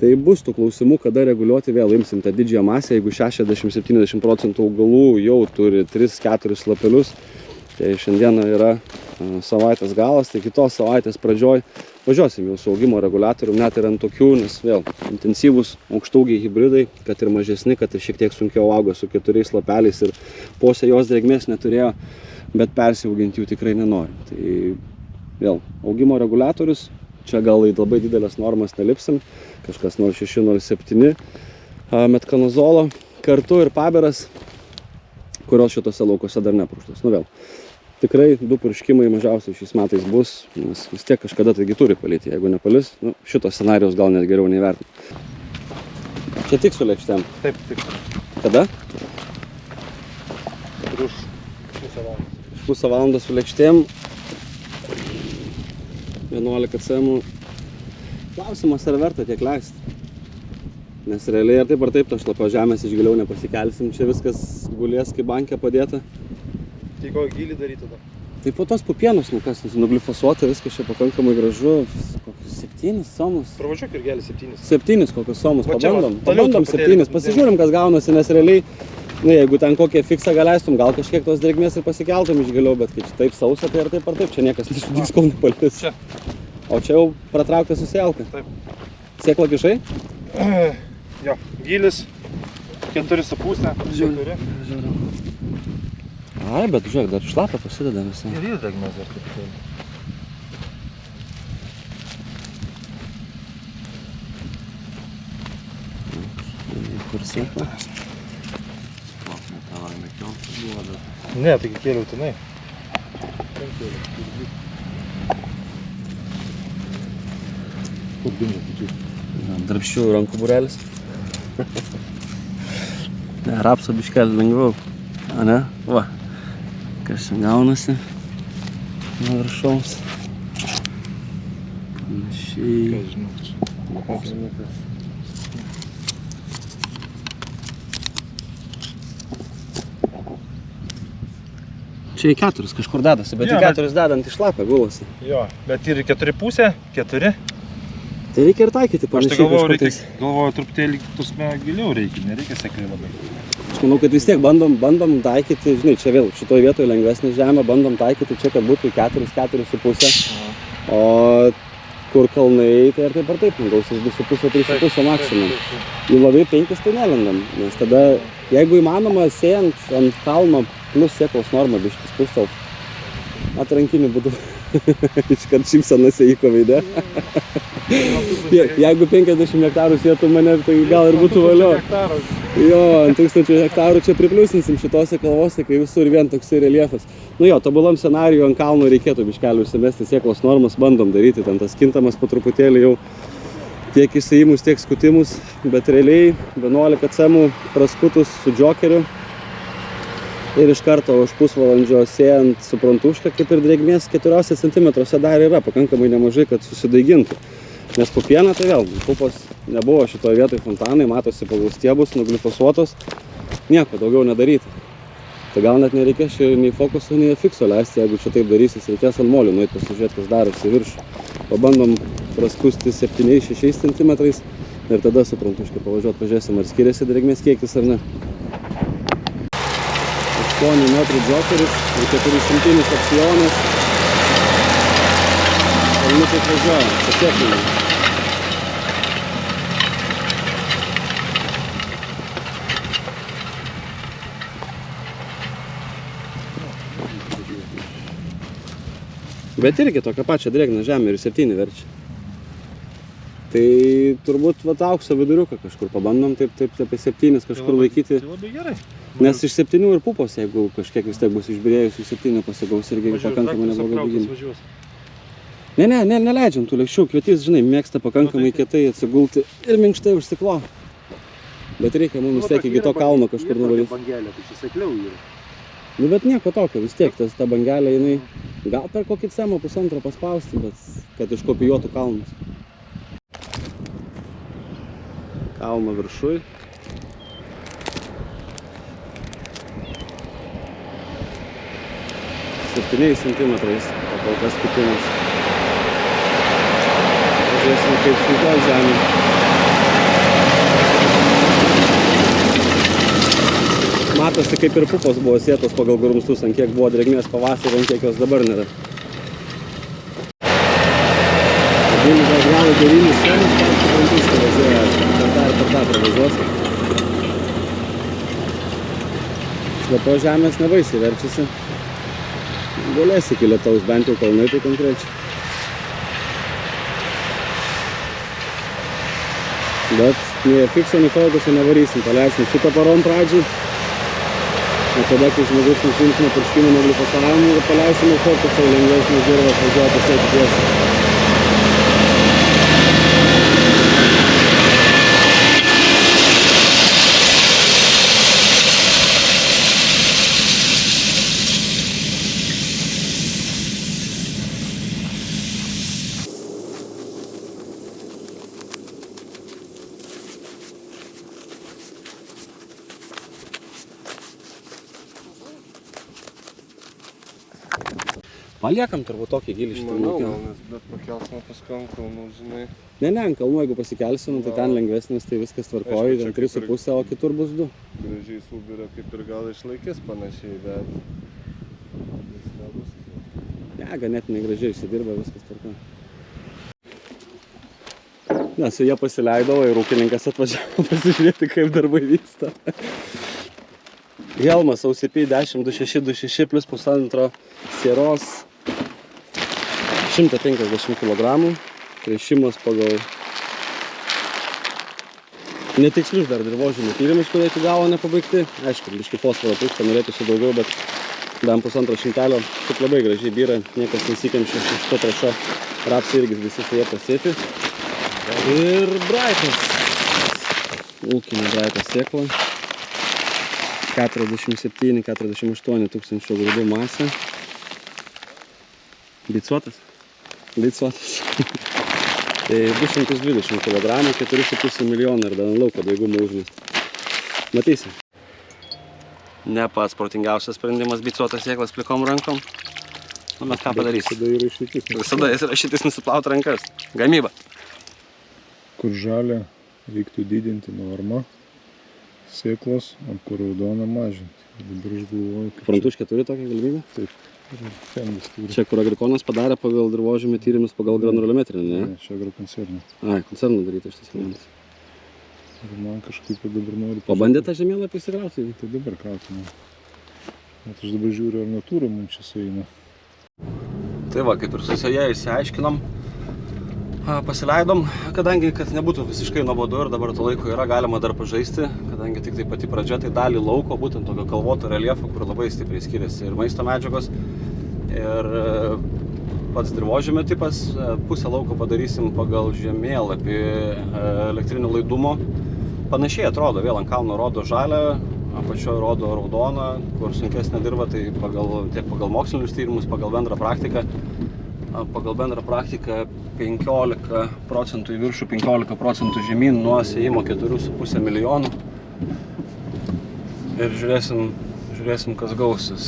Tai bus tų klausimų, kada reguliuoti, vėl imsim tą didžiąją masę, jeigu 60-70% augalų jau turi 3-4 lapelius, tai šiandieną yra savaitės galas, tai kitos savaitės pradžioj važiuosim jau su augimo reguliatorium, net ir ant tokių, nes vėl intensyvūs aukštaugiai hibridai, kad ir mažesni, kad ir šiek tiek sunkiau auga su 4 lapeliais ir posė jos drėgmės neturėjo, bet persiauginti jų tikrai nenori. Tai vėl augimo reguliatorius, čia gal į labai didelės normas nelipsim, kažkas 0,6-0,7 metkanozolo, kartu ir paberas, kurios šitose laukose dar nepurkštos. Nu vėl, tikrai 2 purškimai mažiausiai šiais metais bus, nes vis tiek kažkada taigi turi palyti, jeigu nepalis, nu, šito scenarijaus gal net geriau neįvertinti. Čia tik su lėkštėm? Taip, tik. Kada? Už pusę valandos. Už pusę valandos su lėkštėm. 11 cm. Klausimas, ar verta tiek leisti? Nes realiai ar taip to šlapio žemės iš giliau nepasikelsim, čia viskas gulės kaip bankė padėta. Tai kokį gilį daryti tada? Tai po tos pupienos, nu kas, nuglifosuota, viskas čia pakankamai gražu, kokius 7 somus. Pravažiuok ir gėlį 7. 7 kokius somus, Va čia pabandom 7, pasižiūrim, kas gaunasi, nes realiai, nu, jeigu ten kokią fiksą galeistum, gal kažkiek tos drėgmės ir pasikeltum iš giliau, bet kai čia taip sausa, tai ar taip, čia niekas nešudyks, kol nepalis. Čia. O čia jau pratraukta susielka. Taip. Sėkla kišai? Jo, gilis 4,5. Žiūri. Ai, bet žiūrėk, dar šlapą pasideda visą. Ir įdegmės dar truputėlį. Kur sėkla? Ne, taigi kėliau tenai. Kur dingo didžiai? Darbščių rankų būrelis. Ne, rapso biškelį lengviau. A ne? Va. Kas čia gaunasi nuo viršaus. Panašiai. Ką žinau, čia. Čia į 4 kažkur dedasi, bet Jo, į 4 dedant į šlapę gulasi. Jo, bet ir 4,5, 4. Tai reikia ir taikyti Aš tai panašiai kažkokiais. galvoju, truputėlį tusme giliau reikia, nereikia sekliai labai. Aš manau, kad vis tiek bandom taikyti, žinai, čia vėl šitoje vietoje lengvesnė žemė, bandom taikyti čia, kad būtų 4,5. O kur kalnai, tai ar taip, gausis 2,5-3,5 maksimum. Į labiau 5 tai nelendam, nes tada, jeigu įmanoma, sėjant ant kalno plus sėklos normą biškis pustelt, atrankiniu būdu. Iškart šypsenas įvyko veide. Jeigu 50 hektarų sėtų mane, tai gal ir būtų valio. Jo, ant 1000 hektarų čia pripliusinsim šitose kalvose, kai visur vien toksai reljefas. Nu jo, tobulam scenarijų ant kalno reikėtų biškelių užsimesti sėklos normas, bandom daryti ten tas kintamas po truputėlį jau tiek išsėjimus, tiek skutimus, bet realiai 11 cm praskutus su džokeriu. Ir iš karto už pusvalandžio sėjant su prantuška, kaip ir drėgmės 4 cm dar yra pakankamai nemažai, kad susidaigintų. Nes pupiena tai vėl, pupos nebuvo šitoje vietoje fontanai, matosi pagal stiebus, nuglifosuotos, nieko daugiau nedaryti. Tai gal net nereikės čia nei fokuso, nei fikso leisti, jeigu čia taip darysis, reikės ant molių nueit pasižiūrėti, kas darosi viršų. Pabandom praskusti 7-6 cm ir tada su prantuška pavažiuoti, pažiūrėsim, ar skiriasi drėgmės kiekis ar ne. 8 metrų džokeris ir 400 opcionas. Kalniukai važiuoja, pasiekime. Bet irgi tokią pačią drėgną žemę ir 7 verčia. Tai turbūt vat aukso viduriuką kažkur pabandom, taip apie 7 kažkur laikyti. Tai labai gerai. Nes iš 7 ir pupos, jeigu kažkiek vis tiek bus išbyrėjusių 7 pasigaus irgi pakankamai neblogai bėgimai. Ne, neleidžiam tų lėkščių. Kvietys, žinai, mėgsta pakankamai kietai atsigulti ir minkštai užsiklo. Bet reikia mums vis tiek iki to kalno kažkur nuvalyti. Bangelė, tai čia sekliau yra. Nu, bet nieko tokio, vis tiek ta bangelė, jinai gal per kokį cemą pusantro paspausti, bet kad iškopijuotų kalnus. kalno viršui. Septyniais centimetrais kol kas kitimas. Pažiūrėsim, kaip sunkiau žemė. Matosi, kaip ir pupos buvo sėtos pagal grumstus, ant kiek buvo drėgmės pavasarį, ant kiek jos dabar nėra. Vilnius gal gavo 9 scenas, tam suprantuškai važiuoja, per tą pravažiuosi. Šlapio žemės nebaisiai verčiasi. Galės iki lietaus, bent jau kalnai tai konkrečiai. Bet nei fikso, nei fokuso nevarysim, paleisim šitą parom pradžiai. O tada, kai žmogus nusimsime purškimą nuo glifosavimo ir paleisime fokusą, lengvesnis dirvas važiuoti sėti tiesiai. Paliekam turbūt tokį gilį šitą nukį. Nes bet pakelsime paskui ant kalnų, žinai. Ne, ant kalnų, jeigu pasikelsim, tai ten lengvesnis, tai viskas tvarkoja, ten 3,5, o kitur bus 2. Gražiai Subaru kaip ir gal išlaikys panašiai, bet jis nebus. Ne, ganėtinai gražiai išsidirba, viskas tvarkoja. Ne, su jie pasileidau ir ūkininkas atvažiavo pasižiūrėti, kaip darbai vyksta. Helmas OCP 10-2626 plus pusantro sieros 150 kg. Tręšimas pagal netikslius dar dirvožemio tyrimus, kurie iki galo nepabaigti. Aišku, biškį fosforo trūksta, norėtųsi daugiau, bet bent pusantro šimtelio. Taip labai gražiai byra, niekas nesikemšia, šito trąša rapsai irgi visi su jie pasėti. Ir braitas. Ūkinė braitas sėkla. 47-48 tūkstančių grūdų masė. Bicuotas? Bicuotas. Tai 220 kg, 4,5 milijonų ir dar ant lauko daigumo užmest. Matysim. Ne pats protingiausias sprendimas bicuotas sėklas plikom rankom. Nu, bet ką padarysim? Visada yra išeitis. Visada yra išeitis nusiplaut rankas. Gamyba. Kur žalia reiktų didinti normą sėklos, o kur raudoną mažinti. Dabar aš galvoju, kaip Prantuškė turi tokią galimybę? Taip. Fendis turi. Čia, kur Agrikonas padarė pagal dirvožemio tyrimus, pagal granulometrinį, ne? Ne, čia agrokoncerną. Ai, koncernų daryti iš tiesų. Ir man kažkaip dabar noriu... Pabandė tą žemėlapį įsikrauti? Tai dabar krautinu. Bet aš dabar žiūriu, ar natūra mums čia sueina. Tai va, kaip ir susiję išsiaiškinom. Pasileidom, kadangi, kad nebūtų visiškai nuobodu ir dabar to laiko yra, galima dar pažaisti, kadangi tik tai pati pradžia, tai dalį lauko, būtent tokio kalvoto reliefo, kur labai stipriai skiriasi ir maisto medžiagos, ir pats dirvožemio tipas. Pusę lauko padarysim pagal žemėlapį elektrinio laidumo. Panašiai atrodo, vėl ant kalno rodo žalią, apačioje rodo raudoną, kur sunkesnė dirva, tai tiek pagal mokslinius tyrimus, pagal bendrą praktiką. Pagal bendrą praktiką 15% į viršų, 15% žemyn nuo sėjimo 4,5 milijonų. Ir žiūrėsim, kas gausis.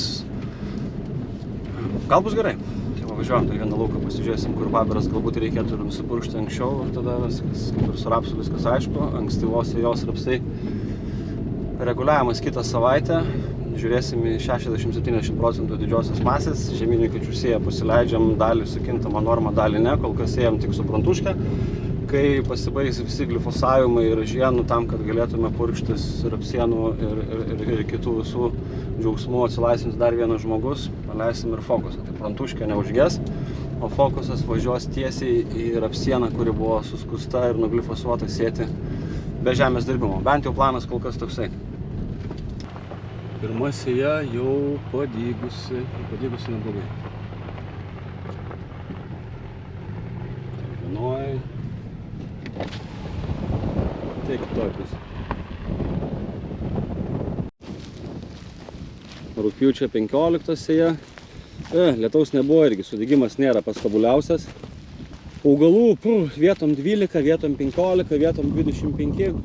Gal bus gerai. Tai važiuojam tą vieną lauką, pasižiūrėsim, kur pabiras galbūt reikėtų ir nusipurkšti anksčiau. Ir tada viskas, kaip ir su rapsu, viskas aišku. Ankstyvos sėjos rapsai. Reguliavimas kitą savaitę. Žiūrėsim į 60-70% didžiosios masės. Žeminių kviečių sėją pasileidžiam, dalį su kintama norma, dalį ne. Kol kas sėjam tik su prantuške. Kai pasibaigs visi glifosavimai ir žienų tam, kad galėtume purkštis rapsienų ir kitų visų džiaugsmų, atsilaisvins dar vienas žmogus, paleisim ir fokusą. Tai prantuškė neužges, o fokusas važiuos tiesiai į rapsieną, kuri buvo suskusta ir nuglifosuota sėti be žemės dirbimo. Bent jau planas kol kas toksai. Pirma sėja jau padygusi neblogai. Vienoj. Tai kitoj pusė. Rugpjūčio 15 sėja. Lietaus nebuvo irgi, sudygimas nėra pats tobuliausias. Augalų vietom 12, vietom 15, vietom 25.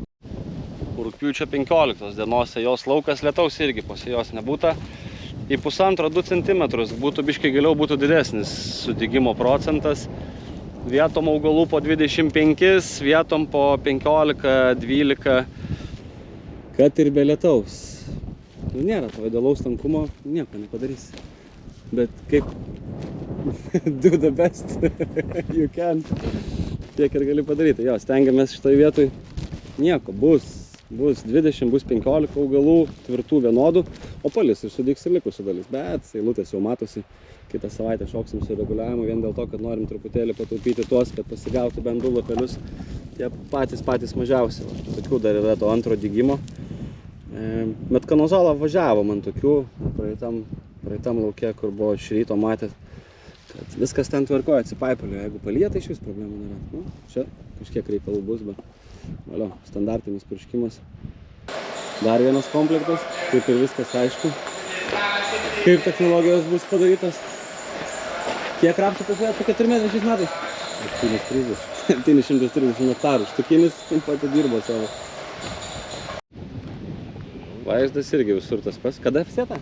rugpjūčio 15 dienos jos laukas, lietaus irgi po jos nebūta. Į 1,5–2 cm būtų biškai giliau, būtų didesnis sudygimo procentas. Vietom augalų po 25, vietom po 15–12. Kad ir be lietaus. Nu, nėra to idealaus tankumo, nieko nepadarysi. Bet kaip do the best you can. Tiek ir gali padaryti. Jo, stengiamės šitoj vietoj. Nieko, bus 20, bus 15 augalų, tvirtų vienodų, o palis ir sudygs ir likusių dalis. Bet eilutės jau matosi. Kitą savaitę šoksim su reguliavimu vien dėl to, kad norim truputėlį pataupyti tuos, kad pasigautų bent 2 lapelius. Tie patys mažiausi. Tokių dar yra to antro dygimo. Metkanozolą važiavo man tokių praeitam lauke, kur buvo iš ryto matęs, kad viskas ten tvarkoja, atsipaipalio. Jeigu palyja, tai iš vis problemų nėra. Nu, čia kažkiek reikalų bus, bet valio, standartinis purškimas. Dar vienas komplektas, kaip ir viskas aišku. Kaip technologijos bus padarytas. Kiek rapsų pasvėjo po 4 metais šiais metais? 730 hektarų. Štukinis pati dirbo savo. Vaizdas irgi visur tas pas. Kada apsėta?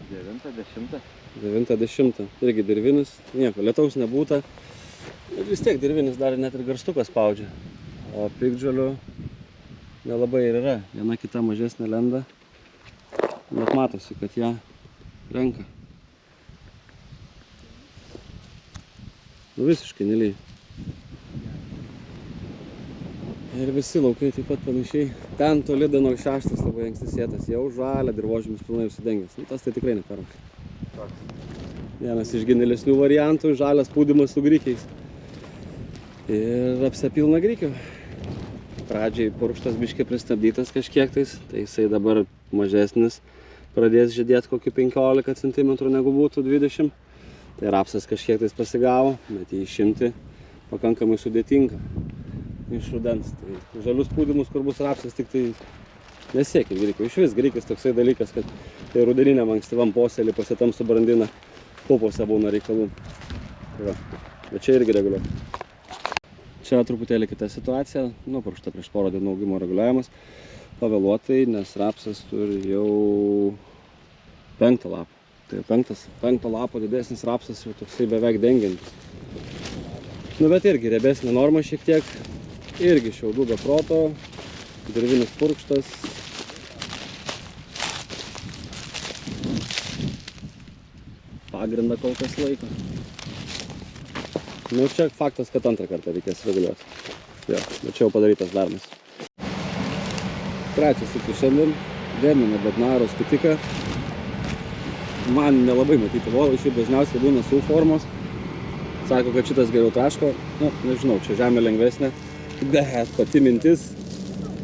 9–10. 9–10. Irgi dirvinis. Nieko, lietaus nebūta. Bet vis tiek dirvinis dar net ir garstukas spaudžia. O piktžolių nelabai ir yra. Viena kita mažesnė lenda. Bet matosi, kad ją renka. Nu visiškai nelyja. Ir visi laukai taip pat panašiai. Ten toli D06 labai anksti sėtas. Jau žalia, dirvožemis pilnai užsidengęs. Nu, tas tai tikrai neperka. Vienas iš genialesnių variantų – žalias pūdymas su grikiais. Ir apsipilna grikių. Pradžiai purkštas biškiai pristabdytas kažkiek tais. Tai jisai dabar mažesnis. Pradės žydėti kokį 15 cm negu būtų 20. Tai rapsas kažkiek tais pasigavo, bet jį išimti pakankamai sudėtinga iš rudens. Tai žalius pūdymus, kur bus rapsas, tik tai nesiekit grikių. Iš vis grikis toksai dalykas, kad tai rudeniniam ankstyvam posėlį pasitam subrandina, pupose būna reikalų. Tai va. Bet čia irgi reguliuoja. Čia truputėlį kita situacija, nupurkšta prieš porą dienų augimo reguliavimas. Pavėluotai, nes rapsas turi jau 5 lapą. Tai 5 lapo didesnis rapsas jau toksai beveik dengiantis. Nu bet irgi riebesnė norma šiek tiek. Irgi šiaudų be proto. Dirvinis purkštas. Pagrindą kol kas laiko. Nu čia faktas, kad antrą kartą reikės reguliuoti. Jo, bet čia jau padarytas darbas. Trečias iki šiandien. Demino Bednaro skutiką. Man nelabai matyti volai, šiaip dažniausiai būna su formos. Sako, kad šitas geriau traško. Nu, nežinau, čia žemė lengvesnė. Bet pati mintis,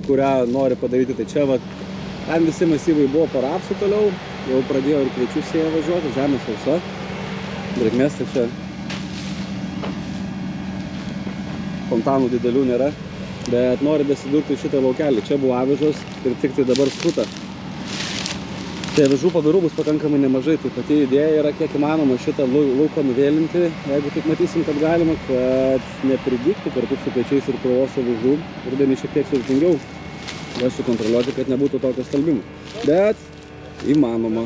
kurią nori padaryti, tai čia va, ten visi masyvai buvo po rapsų toliau. Jau pradėjo ir kviečių sėja važiuoti, žemė sausa. Drėgmės tai čia fontanų didelių nėra. Bet nori dasidurti šitą laukelį. Čia buvo avižos ir tik tai dabar skuta. Tai avižų pabirų bus pakankamai nemažai, tai pati idėja yra kiek įmanoma šitą lauką nuvėlinti, jeigu tik matysim, kad galima, kad nepridygtų kartu su kviečiais ir krūvos avižų. Rudenį šiek tiek sudėtingiau jas sukontroliuoti, kad nebūtų tokio skalbimo. Bet įmanoma.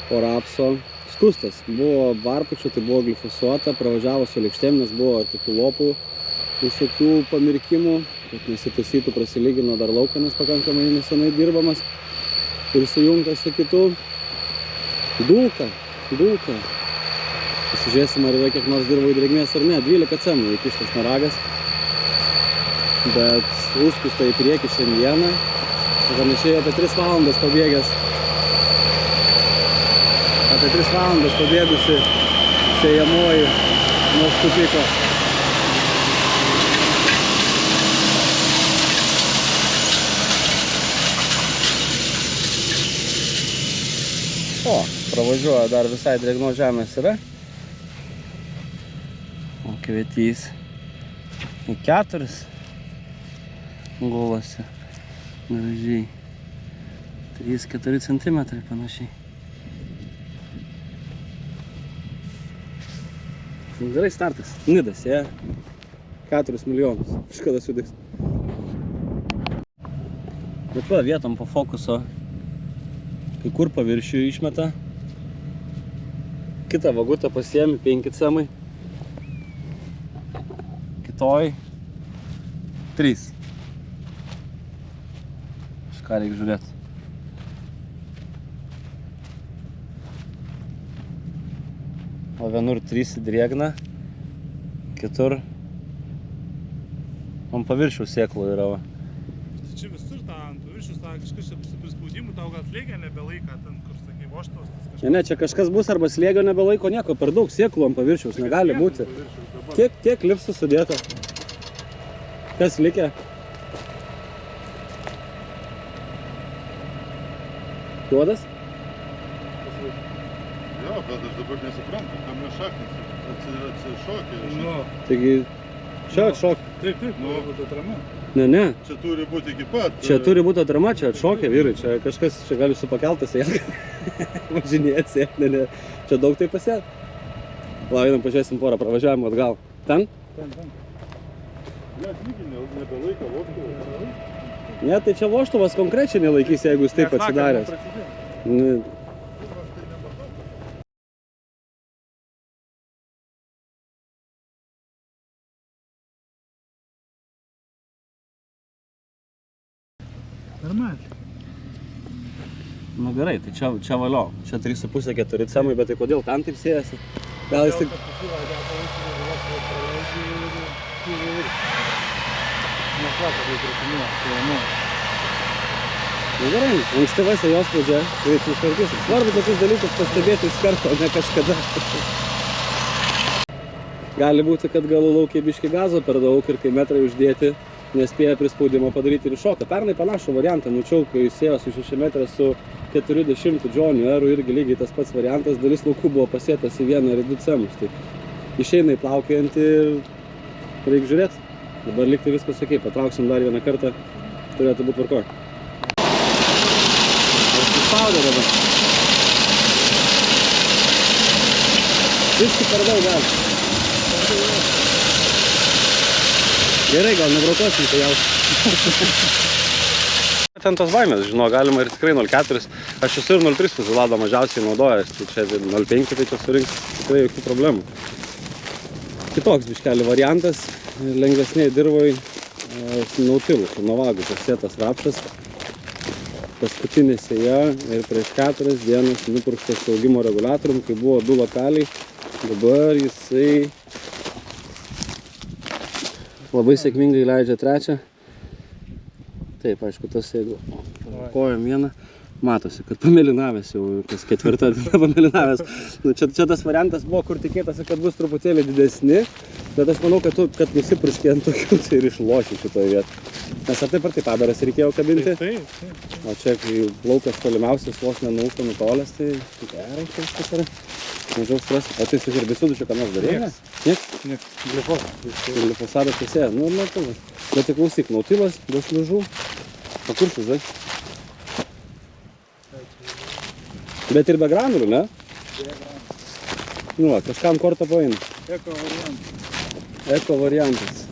Po rapso skustas. Buvo varpučių, tai buvo glifosuota, pravažiavo su lėkštėm, nes buvo tokių lopų, visokių pamirkimų, kad nesitaisytų, prasilygino dar lauką, nes pakankamai nesenai dirbamas ir sujungtas su kitu. Dulka. Pasižiūrėsim, ar yra kiek nors dirbo į drėgmės ar ne. 12 cm įkištas naragas, bet užskusta į priekį šiandieną. Panašiai apie 3 valandas pabėgęs. Apie 3 valandas pabėgusi sėjamoji nuo skutiko. O, pravažiuoja dar visai drėgnos žemės yra. O kvietys į 4 gulasi. Gražiai. 3–4 cm panašiai. Gerai startas. Nidas, ja. 4 milijonus. Kažkada sudiks. Bet va, vietom po fokuso kai kur paviršių išmeta. Kitą vagutą pasiemi 5 cemai. Kitoj 3. Ką reikia žiūrėti. O vienur 3 drėgna, kitur ant paviršiaus sėklų yra. Va. Tai čia visur tą ant paviršiaus, kažkas čia su prispaudimu, tau gal slėgia nebelaika, ten kur sakai voštos. Ne, čia kažkas bus arba slėgio nebelaiko nieko, per daug sėklų ant paviršiaus negali būti. Kiek klipsų sudėta? Kas likę? Juodas? Jo, bet aš dabar nesuprantu, kam yra šaknis atsišokė. Nu, Taigi, čia atšok. taip, nori būti atrama. Ne. Čia turi būti iki pat. Čia turi būti atrama, čia atšokė vyrai. Čia kažkas, čia gali su pakeltas sėlką. Važinėt sėklį, ne. Čia daug tai pasėt. Va, einam, pažiūrėsim porą pravažiavimų atgal. Ten? Ten. Ne, lygiai nebelaiko vožtuvą. Ne, tai čia vožtuvas konkrečiai nelaikys, jeigu jis taip atsidaręs. Ne. Normaliai. Nu gerai, tai čia valio. Čia 3,5-4 cemai, bet tai kodėl ten taip siejasi? Gal jis tik... Nu gerai, ankstyvas jos pradžia, tai susitvarkysim. Svarbu tokius dalykus pastebėti iš karto, o ne kažkada. Gali būti, kad galų laukiai biški gazo per daug ir kai metrai uždėti, nespėja prispaudimo padaryti ir iššoka. Pernai panašų variantą nučiau, kai sėjo su 6 metrą su 40 Johnny Airų, irgi lygiai tas pats variantas, dalis laukų buvo pasėtas į 1 ir 2 cemus. Tai išeina įplaukiojantį ir reikia žiūrėti. Dabar liktai viskas sakei, patrauksim dar vieną kartą, turėtų būti tvarkoj. Suspaudė dabar. Viskai per daug gali. Gerai, gal nebraukosim, tai jau. Ten tos baimės, žinau, galima ir tikrai 0,4. Aš esu ir 0,3 Fuzilado mažiausiai naudojęs, tai čia 0,5 tai čia surinks tikrai jokių problemų. Kitoks biškelį variantas, lengvesniai dirvoj nautilų, su Novagu pasėtas rapšas. Paskutinė sėja ir prieš 4 dienas nupurkštas augimo reguliatorium, kai buvo 2 lapeliai. Dabar jisai labai sėkmingai leidžia 3. Taip, aišku, tas jeigu kojom vieną, matosi, kad pamėlynavęs jau, kas 4 diena pamėlynavęs. Nu, čia tas variantas buvo, kur tikėtasi, kad bus truputėlį didesni, bet aš manau, kad nusipurškė ant tokių tai ir išloši šitoje vietoje. Nes ar taip padaras reikėjo kabinti? Taip. O čia, kai laukas tolimiausias, vos nenauka nutolęs, tai gerai, viskas yra. Mažiau stresą. O tai su herbicidu čia ką nors darėjai? Nieks. Glifosadas tiesėja. Nu, nautilas. Bet tai klausyk, nautilas, be šliužų. O kur šliužai? Bet ir be granulių, ne? Be granulių. Nu, va, kažkam kortą paeina. Eko variantas.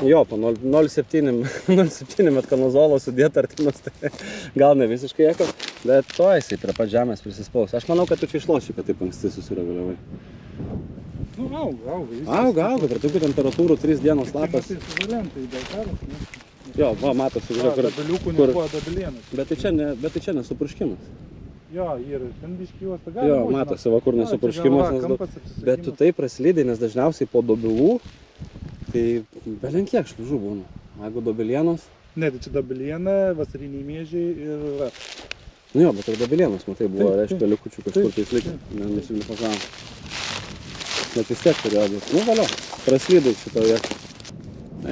Jo, po 0,7 metkanozolo sudėta artimas, tai gal ne visiškai eko, bet to jisai prie pat žemės prisispaus. Aš manau, kad tu čia išloši, kad taip anksti susireguliavai. Nu, auga. Auga, prie tokių temperatūrų 3 dienos lapas. Tai su valentai dėl karo. Jo, va, matosi, kur... Dabeliukų nebuvo dabelienas. Bet tai čia nesupurškimas. Jo, ir ten biški juosta gali būti. Jo, matosi, va, kur nesupurškimas. Bet tu taip praslydai, nes dažniausiai po dobelų tai belenkiek šliužų būna. Jeigu dobelienos... Ne, tai čia dobeliena, vasariniai miežiai ir... Nu jo, bet ir dobelienos, matai, buvo, reiškia, likučių kažkur tai slikę. Nesimifakavom. Bet vis tiek turėjo būti. Nu, valio, praslydai šitoje.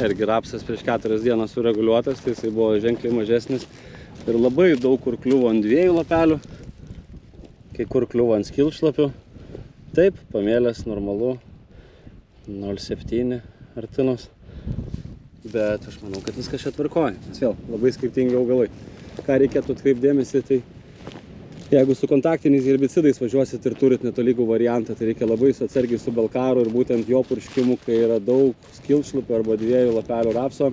Irgi rapsas prieš 4 dienas sureguliuotas, tai jisai buvo ženkliai mažesnis. Ir labai daug kur kliuvo ant 2 lapelių, kai kur kliuvo ant skilšlapių. Taip, pamėlės, normalu, 0,7 artinos. Bet aš manau, kad viskas čia tvarkoja, nes vėl labai skirtingi augalai. Ką reikėtų atkreipti dėmesį, tai Jeigu su kontaktiniais herbicidais važiuosit ir turit netolygų variantą, tai reikia labai atsargiai su Belkaru ir būtent jo purškimu, kai yra daug skilšliupių arba 2 lapelių rapso,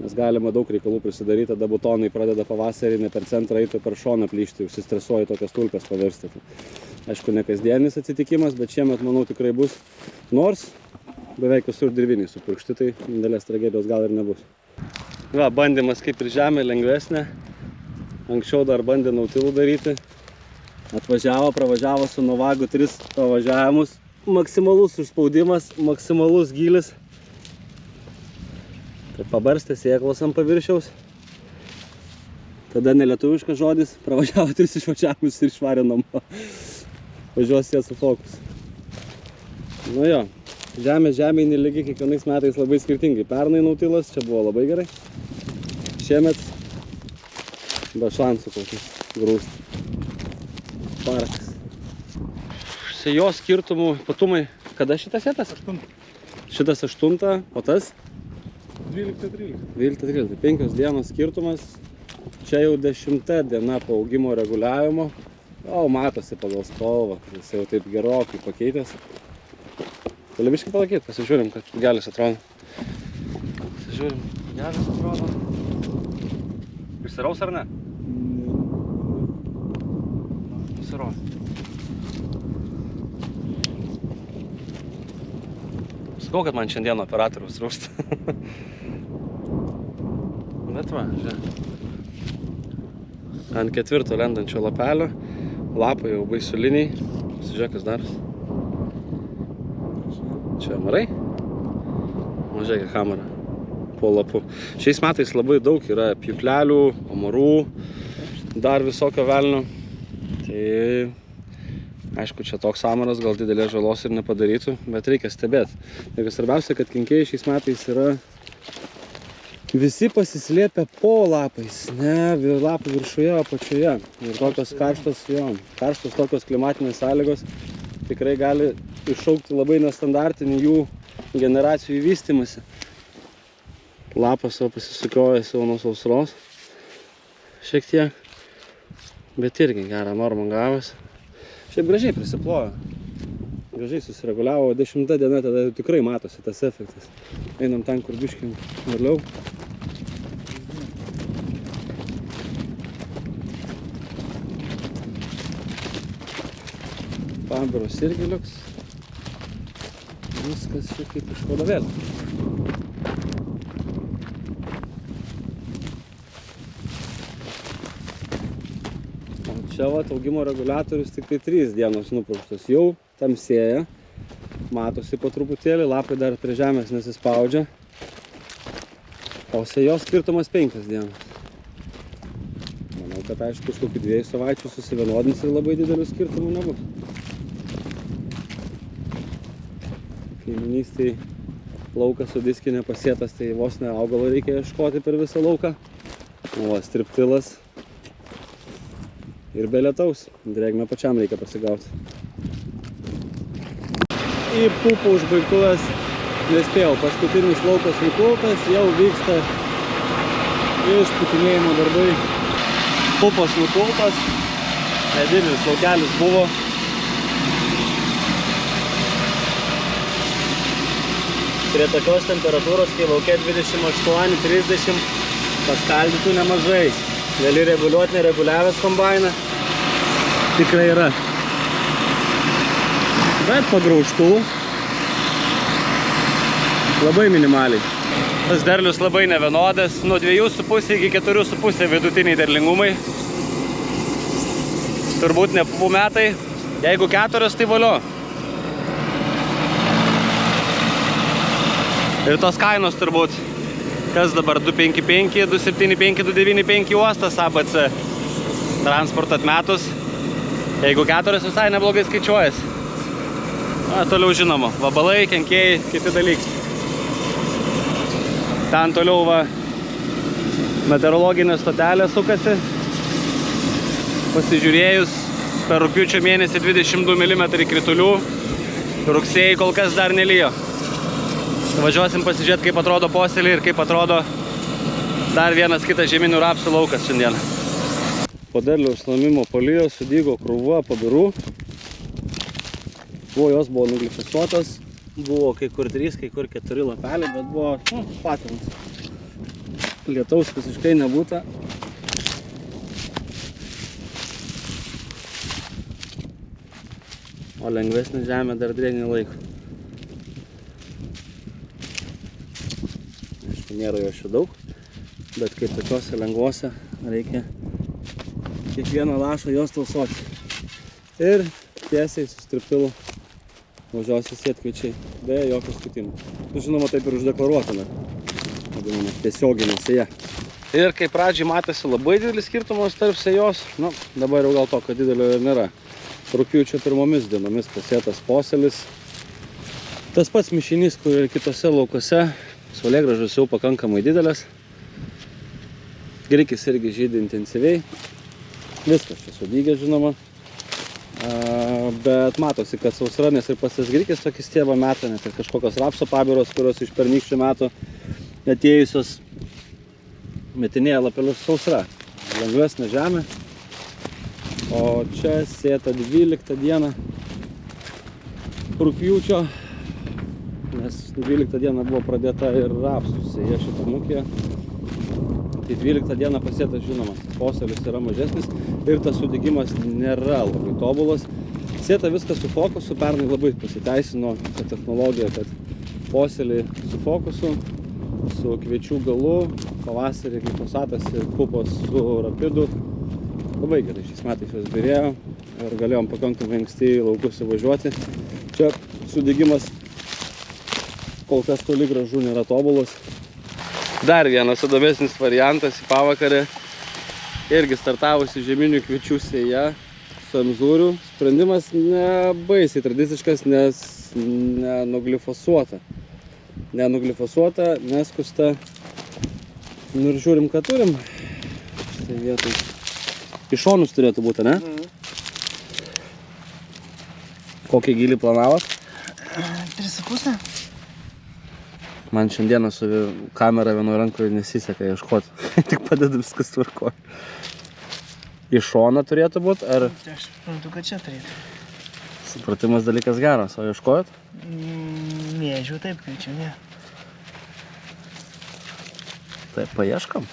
nes galima daug reikalų prisidaryti, tada butonai pradeda pavasarį ne per centrą eiti, per šoną plyšti, užsistresuoja tokias tulpes pavirsti. Aišku, ne kasdienis atsitikimas, bet šiemet, manau, tikrai bus. Nors beveik visur dirviniai supurkšti, tai didelės tragedijos gal ir nebus. Va, bandymas kaip ir žemė lengvesnė. Anksčiau dar bandė nautilų daryti. Atvažiavo, pravažiavo su Novagu 3 pravažiavimus. Maksimalus užspaudimas, maksimalus gylis. Tai pabarstė sėklos ant paviršiaus. Tada nelietuviškas žodis. Pravažiavo 3 išvažiavimus ir išvarė namo. Važiuos jie su fokus. Nu jo, žemė nelygi kiekvienais metais labai skirtingai. Pernai nautilas, čia buvo labai gerai. Šiemet be šansų kokius grūsti. Parkas. Sėjos skirtumų ypatumai. Kada šitas sėtas? 8. Šitas 8, o tas? 12-13. 12-13. 5 dienos skirtumas. Čia jau 10 diena po augimo reguliavimo. O, matosi pagal spalvą. Jis jau taip gerokai pakeitęs. Gali biškai palakyti, pasižiūrim, kad gelis atrodo. Pasižiūrim, gelis atrodo. Išsiraus ar ne? Išsiraus. Sakau, kad man šiandien operatoriaus rūsta. Bet va, žiūrėk. Ant 4 lendančio lapelio. Lapai jau baisuliniai. Pasižiūrėk, kas daras. Čia marai. Mažiai kamera po lapu. Šiais metais labai daug yra pjūklelių, amarų, dar visokio velnio. Tai aišku, čia toks amaras gal didelės žalos ir nepadarytų, bet reikia stebėti. Ir svarbiausia, kad kenkėjai šiais metais yra visi pasislėpę po lapais, ne lapų viršuje, apačioje. Ir tokios karštos tokios klimatinės sąlygos tikrai gali iššaukti labai nestandartinį jų generacijų vystymąsi. Lapas jau pasisukiojęs jau nuo sausros. Šiek tiek. Bet irgi gerą normą gavęs. Šiaip gražiai prisiplojo. Gražiai susireguliavo. 10 diena tada tikrai matosi tas efektas. Einam ten, kur biškim vėliau. Pabiros irgi liuks. Viskas šiek kaip iš vadovėlio. O čia vat augimo reguliatorius tik tai 3 dienos nupurkštas. Jau tamsėja. Matosi po truputėlį, lapai dar prie žemės nesispaudžia. O sėjos skirtumas 5 dienas. Manau, kad aišku, už kokių 2 savaičių susivienodins ir labai didelių skirtumų nebus. Kaiminystėj laukas su diskinė pasėtas, tai vos ne augalo reikia ieškoti per visą lauką. O striptilas ir be lietaus. Drėgmę pačiam reikia pasigauti. Į pupų užbaigtuvės nespėjau. Paskutinis laukas nukultas, jau vyksta išputinėjimo darbai. Pupos nukultas, nedidelis laukelis buvo. Prie tokios temperatūros, kai lauke 28-30, paskaldytų nemažai. Gali reguliuoti nereguliavęs kombainą. Tikrai yra. Bet pagraužtų labai minimaliai. Tas derlius labai nevienodas. Nuo 2,5 iki 4,5 vidutiniai derlingumai. Turbūt ne pupų metai. Jeigu 4, tai valio. Ir tos kainos turbūt, kas dabar 255, 275, 295 uostas ABC transporto atmetus. Jeigu 4 visai neblogai skaičiuojas. Na, toliau žinoma, vabalai, kenkėjai, kiti dalykai. Ten toliau va, meteorologinė stotelė sukasi. Pasižiūrėjus, per rugpjūčio mėnesį 22 mm kritulių, rugsėjai kol kas dar nelijo. Važiuosim pasižiūrėti, kaip atrodo posėliai ir kaip atrodo dar vienas kitas žieminių rapsų laukas šiandien. Po derliaus nuėmimo palijo, sudygo krūva pabirų. Jos buvo nuglifosuotas, buvo kai kur 3, kai kur 4 lapeliai, bet buvo patinas. Lietaus visiškai nebūta. O lengvesnė žemė dar drėgnį laiko. Aišku, nėra jo šių daug, bet kaip tokiuose lengvuose reikia kiekvieną lašą jos tausoti. Ir tiesiai su striptilu važiuosi sėtkviečiai, be jokio skutimo. Žinoma, taip ir uždeklaruotame, vadinama, tiesioginė sėja. Ir kaip pradžiai matėsi labai didelis skirtumas tarp sėjos, dabar jau gal tokio didelio ir nėra. Rugpjūčio pirmomis dienomis pasėtas posėlis. Tas pats mišinys, kur ir kitose laukose, saulėgrąžos jau pakankamai didelės. Grikis irgi žydi intensyviai. Viskas čia sudygė, žinoma. Bet matosi, kad sausra, nes ir pas tas grikis tokį stiebą metą, net ir kažkokios rapso pabiros, kurios iš pernykščių metų atėjusios metinėja lapelius sausra. Lengvesnė žemė. O čia sėta 12 dieną rugpjūčio, nes 12 dieną buvo pradėta ir rapsų sėja šitą ūkyje. Tai 12 dieną pasėtas, žinoma, posėlis yra mažesnis ir tas sudygimas nėra labai tobulas. Sėta viskas su fokusu, pernai labai pasiteisino ta technologija, kad posėlį su fokusu, su kviečių galu, pavasarį glifosatas ir pupos su rapidu. Labai gerai šiais metais jos birėjo ir galėjom pakankamai anksti į laukus įvažiuoti. Čia sudygimas kol kas toli gražu nėra tobulas. Dar vienas įdomesnis variantas į pavakarę. Irgi startavusi žieminių kviečių sėja su emzūriu. Sprendimas nebaisiai tradiciškas, nes nenuglifosuota. Nenuglifosuota, neskusta. Ir žiūrim, ką turim. Štai vietoj. Iš šonus turėtų būti, ne? Kokį gylį planavot? 3,5. Man šiandieną su kamera vienoje rankoje nesiseka ieškoti. Tik padeda viskas tvarkoje. Iš šono turėtų būti, ar... Aš suprantu, kad čia turėtų. Supratimas dalykas geras, o ieškojot? Mėžiu taip, kad čia ne. Taip, paieškam.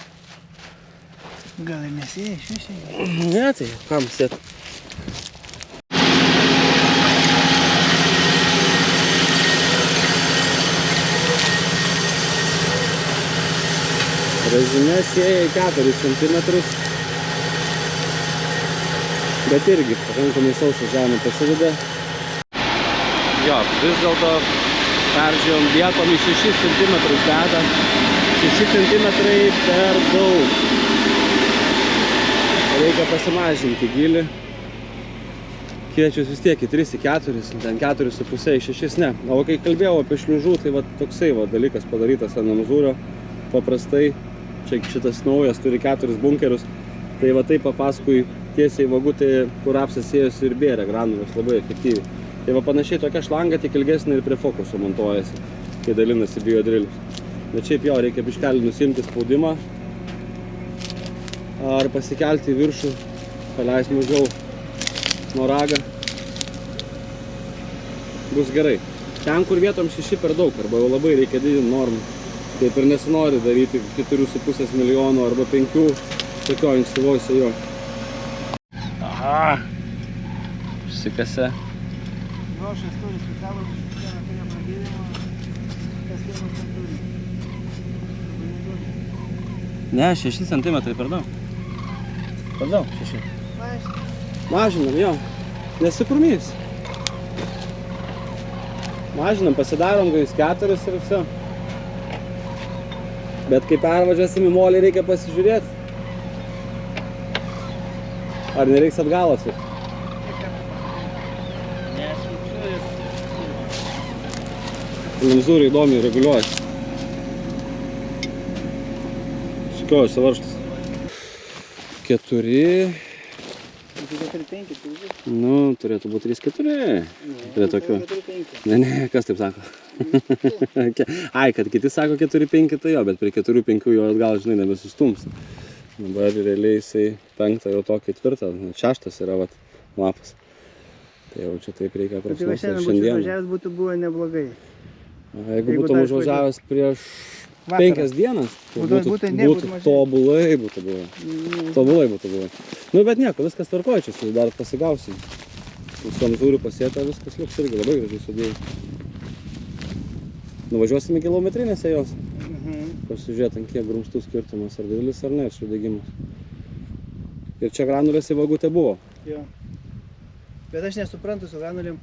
Gal ir nesėja iš visai? Ne, tai kam sėt? Rezime sėja į 4 cm. Bet irgi pakankamai sausą žemę pasideda. Jo, vis dėlto peržiūrėjom vietom į 6 cm deda. 6 cm per daug. Reikia pasimažinti gylį. Kviečius vis tiek į 3, į 4, ten 4,5, į 6 ne. O kai kalbėjau apie šliužų, tai va toksai va dalykas padarytas ant emzūrio. Paprastai, čia šitas naujas turi 4 bunkerius. Tai va taip paskui tiesiai vagutė, kur rapsas sėjosi ir bėrė granulės labai efektyviai. Tai va panašiai tokia šlanga, tik ilgesnė ir prie fokuso montuojasi, kai dalinasi biodrilius. Bet šiaip jo reikia biškelį nusimti spaudimą. Ar pasikelti į viršų, paleis mažiau nuo ragą. Bus gerai. Ten, kur vietom 6 per daug, arba jau labai reikia didinti normą. Taip ir nesinori daryti 4,5 milijonų arba 5 tokio ankstyvoj sėjoj. Aha! Užsikasė. Grošas turi specialų vieną turėjo pradėjimą, kas vienas neturi. Ne, 6 cm per daug. Per daug, 6. Mažinam, jo. Nesikrumys. Mažinam, pasidarom gais 4 ir viso. Bet kai pervažiasim į molį, reikia pasižiūrėti. Ar nereiks atgal atsukti? Emzūrį įdomiai reguliuoja. Sukiojusi varžtas. 4. 4,5 turbūt. Nu, turėtų būti 3,4. Prie tokių. 4,5. Ne, kas taip sako? Ai, kad kiti sako 4,5, tai jo, bet prie 4,5 jo atgal, žinai, nebesustums. Dabar realiai jisai 5 jau to 4, 6 yra vat lapas. Tai jau čia taip reikia Tai va apsnausti šiandien būtų šiandien. išvažiavęs, būtų buvo neblogai. Jeigu būtum dar užvažiavęs prieš Vasarą. 5 dienas, tai Būtų būtų mažiau. tobulai būtų buvę. Tobulai būtų buvę. Nu, bet nieko, viskas tvarkoja čia, dar pasigausim. Visom zūrių pasėta, viskas liuks irgi labai gražiai sudėjai. Nuvažiuosime kilometrinėse jos. Pasižiūrėt, ant kiek grumstų skirtumas, ar didelis ar ne, sudegimas. Ir čia granulės į vagutę buvo. Jo. Bet aš nesuprantu su granulėm.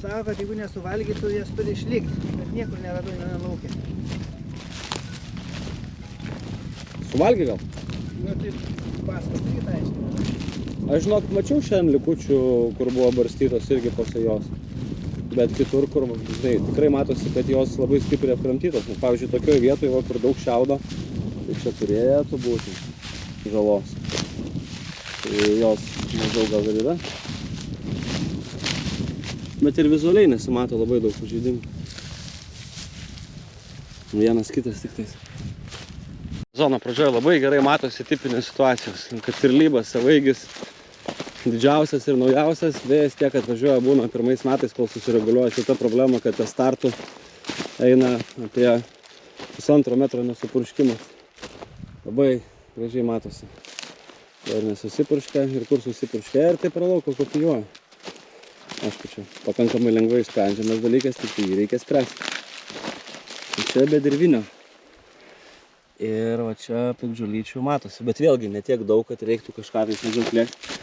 Sako, kad jeigu nesuvalgytų, jas turi išlikti. Bet niekur neradau vieną laukę. Suvalgė gal? Nu, tai pasakot, aiškiai. Aš žinok, mačiau šiandien likučių, kur buvo barstytos irgi po sėjos. Bet kitur, kur, žinai, tikrai matosi, kad jos labai stipriai apkramtytos. Nes, pavyzdžiui, tokioje vietoje, va, kur daug šiaudo, tai čia turėtų būti žalos. Tai jos mažiau gal ir yra. Bet ir vizualiai nesimato labai daug pažeidimų. Vienas kitas tik tais. Zono pradžioje labai gerai matosi tipinės situacijos, kad ir lybas, savaigis, didžiausias ir naujausias, vėjas tiek atvažiuoja būna pirmais metais, kol susireguliuoja šitą problemą, kad tas startų eina apie 1,5 metro nesupurškimas. Labai gražiai matosi. Ir nesusipurškia, ir kur susipurškia, ir taip pralauko kopijuoja. Aišku, čia pakankamai lengvai sprendžiamas dalykas, tik jį reikia spręsti. Čia be dirvinio. Ir va čia piktžolyčių matosi, bet vėlgi ne tiek daug, kad reiktų kažką tai nežinau plėkti.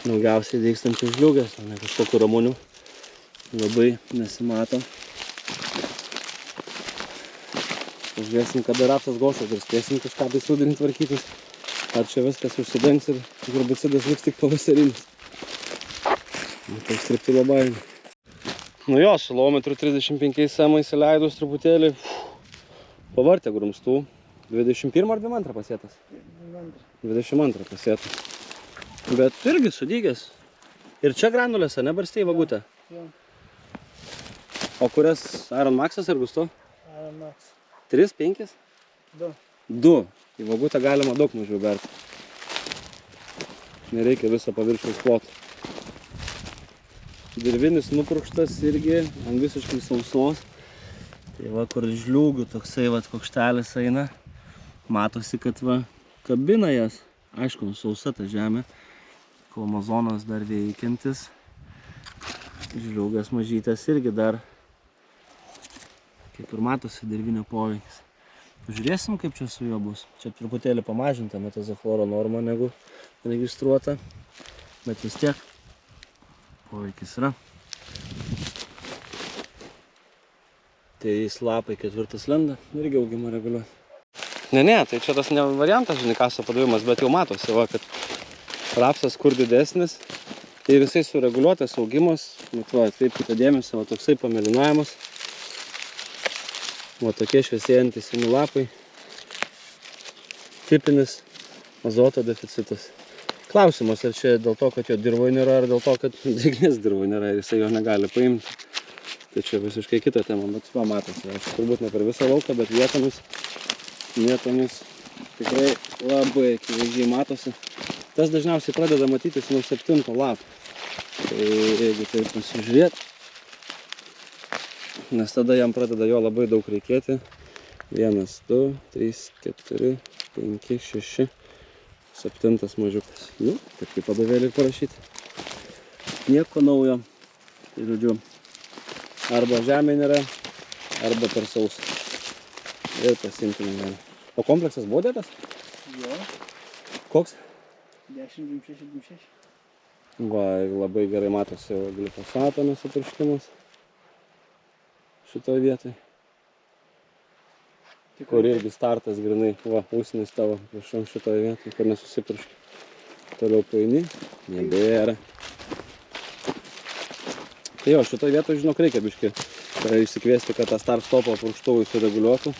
Daugiausiai dygstančių žliugės, o ne kažkokių ramunių. Labai nesimato. Pažiūrėsim, kada rapsas gošas ir spėsim kažką tai sudinti tvarkytis. Ar čia viskas užsidengs ir herbicidas liks tik pavasarinis. Tai stripti labai. Nu jo, šilometrų 35 semą įsileidus truputėlį. Pavartė grumstų. 21 ar 22 pasėtas? 22 pasėtas. Bet irgi sudygęs. Ir čia granulėse, nebarstėjai vagutę? Jo. O kurias Iron Maxas ar Gusto? Iron Max. 3, 5? 2. 2. Į vagutę galima daug mažiau berti. Nereikia viso paviršiaus ploto. Dirvinis nupurkštas irgi ant visiškai sausos. Tai va, kur žliūgių toksai va kokštelis eina. Matosi, kad va kabina jas. Aišku, sausa ta žemė. Klomazonas dar veikiantis. Žliūgas mažytės irgi dar. Kaip ir matosi dirvinio poveikis. Žiūrėsim, kaip čia su juo bus. Čia truputėlį pamažinta metazofloro norma negu registruota. Bet vis tiek poveikis yra. Tai lapai 4 lenda, irgi augimą reguliuoti. Ne, tai čia tas ne variantas, žinai, kaso padavimas, bet jau matosi, va, kad rapsas kur didesnis, tai visai sureguliuotas augimas. Bet va, atkreipkite dėmesį, va, toksai pamėlynavimas. Va, tokie šviesėjantys seni lapai. Tipinis azoto deficitas. Klausimas, ar čia dėl to, kad jo dirvoj nėra, ar dėl to, kad drėgmės dirvoj nėra ir jisai jo negali paimti. Tai čia visiškai kita tema, bet va matosi. Aš turbūt ne per visą lauką, bet vietomis tikrai labai akivaizdžiai matosi. Tas dažniausiai pradeda matytis nuo 7 lapų. Tai jeigu taip pasižiūrėt, nes tada jam pradeda jo labai daug reikėti. 1, 2, 3, 4, 5, 6, 7 mažiukas. Nu, taip kaip vadovėlį ir parašyti. Nieko naujo. Tai žodžiu, arba žemė nėra, arba per sausa. Ir pasiimti negali. O kompleksas buvo dėtas? Jo. Koks? 10,26. Va, labai gerai matosi glifosato nesupurškimas šitoje vietoje. Kur irgi startas grinai, va, ūsinis tavo, prašau, šitoje vietoje, kur nesusipurškia. Toliau paini, nebėra. Tai jo, šitoje vietoje, žinok, reikia biškį išsikviesti, kad tą start stopą purkštuvui sureguliuotų.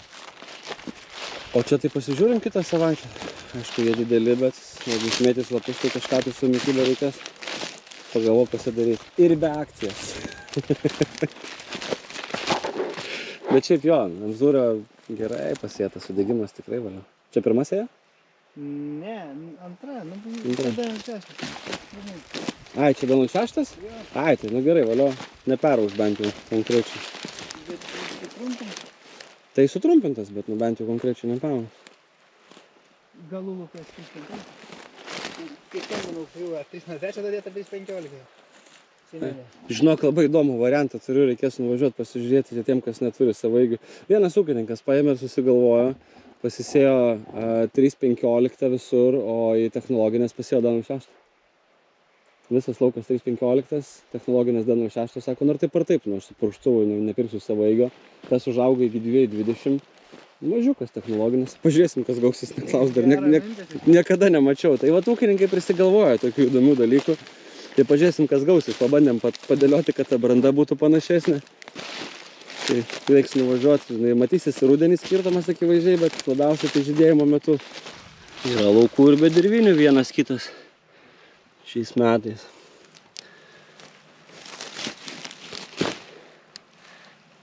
O čia tai pasižiūrim kitą savaitę. Aišku, jie dideli, bet jeigu išmėtis lapus, tai kažką tai su mitybė reikės pagalvo pasidaryti. Ir be akcijas. Bet šiaip jo, Amzūrio gerai pasėtas, sudegimas tikrai valia. Čia pirma sėja? Ne, antra, nu, Antra. tada šeštas. Ai, čia Danų 6? Jo. Ai, tai nu gerai, valio, neperauž bent jau konkrečiai. Bet sutrumpinti. Tai sutrumpintas, bet nu bent jau konkrečiai neperauž. Galų lūkas 315. Kiek ten, manau, jau 310 dadėta 315. Seniai. Žinok, labai įdomų variantą turiu, reikės nuvažiuoti pasižiūrėti tiem, kas neturi savaigių. Vienas ūkininkas paėmė ir susigalvojo, pasisėjo 315 visur, o į technologinės pasėjo Danų 6. Visas laukas 315, technologinės Danų 6, sako, nu ir taip ar taip, nu aš su purštuvu nepirksiu savaigio, tas užauga iki 220, mažiukas technologinis, pažiūrėsim, kas gausis, neklaus, dar niekada nemačiau. Tai va, ūkininkai prisigalvoja tokių įdomių dalykų. Tai pažiūrėsim, kas gausis. Pabandėm padėlioti, kad ta branda būtų panašesnė. Tai reiks nuvažiuoti. Matysis rudenį skirtumas akivaizdžiai, bet labiausiai tai žydėjimo metu yra laukų ir bedirvinių vienas kitas šiais metais.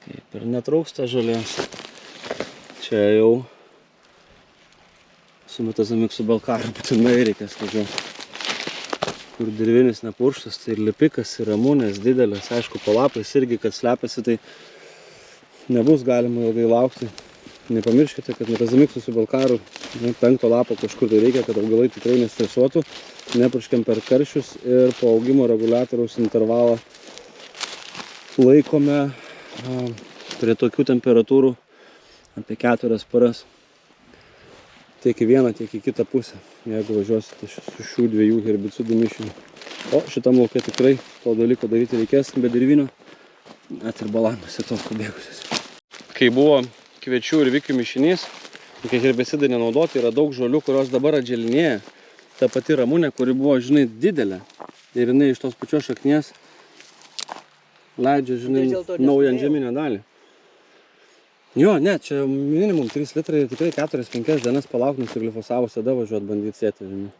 Kaip ir netrūksta žolės. Čia jau su metazamiksu Balkaru būtinai reikės važiuoti. Kur dirvinis nepurštas, tai ir lipikas, ir ramunės didelės, aišku, po lapais irgi, kad slepiasi, tai nebus galima ilgai laukti. Nepamirškite, kad metazamiksu su Balkaru 5 lapo kažkur tai reikia, kad augalai tikrai nestresuotų, nepurškiam per karščius ir po augimo reguliatoriaus intervalą laikome prie tokių temperatūrų apie 4 paras. Tiek į vieną, tiek į kitą pusę, jeigu važiuosite su šių dviejų herbicidų mišiniu. O šitam lauke tikrai to dalyko daryti reikės, be dirvinio, net ir balangas ir tos pabėgusios. Kai buvo kviečių ir vikių mišinys, kai herbicidai nenaudoti, yra daug žolių, kurios dabar atželinėja. Ta pati ramunė, kuri buvo, žinai, didelė ir jinai iš tos pačios šaknies leidžia, žinai, naują antžeminę dalį. Jo, ne, čia minimum 3 litrai ir tikrai 4-5 dienas palauk, nusiglifosavus, tada važiuot bandyti sėti, žinai.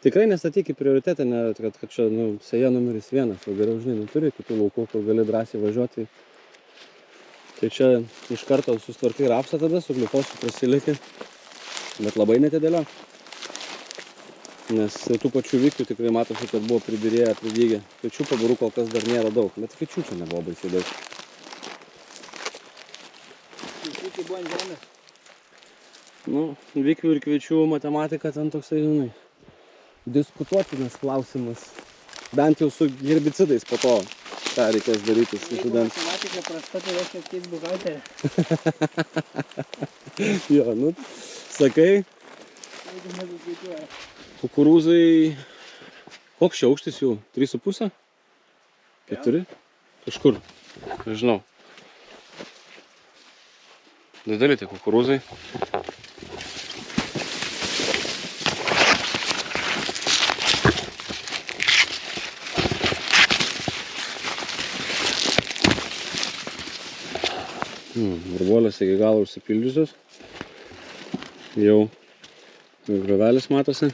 Tikrai nestatyk į prioritetinę, kad čia, nu, sėja numeris 1, o geriau, žinai, neturi kitų laukų, kur gali drąsiai važiuoti. Tai čia iš karto sustvarkai rapsą tada, su glifosu prasiliki, bet labai netidėlio. Nes tų pačių vikių tikrai matosi, kad buvo pridyrėję, pridygę. Kviečių pabarų kol kas dar nėra daug, bet kviečių čia nebuvo baisiai daug. Buvo ant žemės. Nu, vikių ir kviečių matematika ten toksai, žinai, diskutuotinas klausimas. Bent jau su herbicidais po to, ką reikės daryti. Jeigu matematika prasta, tai reiškia kaip buhalterė. Jo, nu, sakai, Jeigu nesuskaičiuoja. kukurūzai, koks čia aukštis jų? 3,5? 4? Kažkur, nežinau. Dideli tie kukurūzai. Virvolės iki galo užsipildžiusios. Jau grovelis matosi.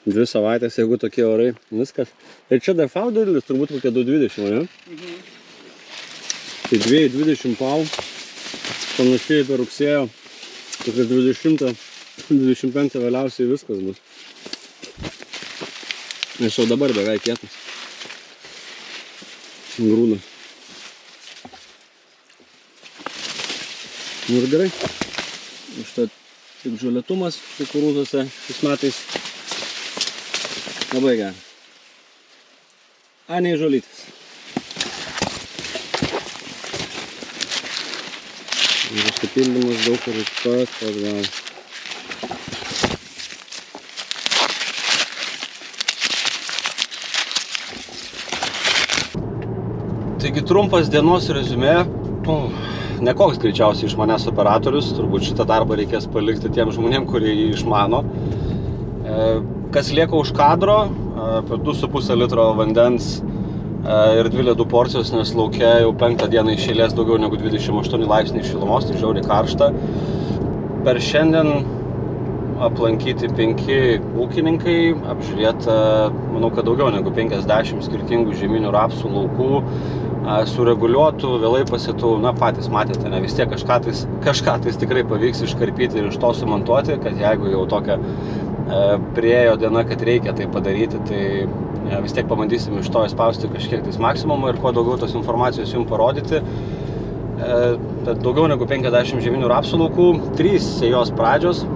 2 savaitės, jeigu tokie orai, viskas. Ir čia dar fau didelis, turbūt kokia 2,20, ne? Tai 2,20 pau, panašiai per rugsėjo, kokia 20-25 vėliausiai viskas bus. Nes jau dabar beveik kietas. Grūdas. Nu ir gerai. Užtat tik žolėtumas kukurūzuose šiais metais labai gerai. A, nei žolytis. Ir užsipildymas daug ir pat atgal. Taigi trumpas dienos reziumė. Nekoks greičiausiai iš manęs operatorius. Turbūt šitą darbą reikės palikti tiem žmonėm, kurie jį išmano. Kas lieka už kadro, apie 2,5 litro vandens ir 2 ledų porcijos, nes lauke jau 5 dieną iš eilės daugiau negu 28 laipsniai šilumos, tai žiauriai karšta. Per šiandien aplankyti 5 ūkininkai, apžiūrėta, manau, kad daugiau negu 50 skirtingų žieminių rapsų laukų, sureguliuotų, vėlai pasėtų, na patys matėte, ne, vis tiek kažką tais tikrai pavyks iškarpyti ir iš to sumontuoti, kad jeigu jau tokia priėjo diena, kad reikia tai padaryti, tai vis tiek pabandysim iš to įspausti kažkiek tais maksimumą ir kuo daugiau tos informacijos jums parodyti. Daugiau negu 50 žieminių rapsų laukų, 3 sėjos pradžios,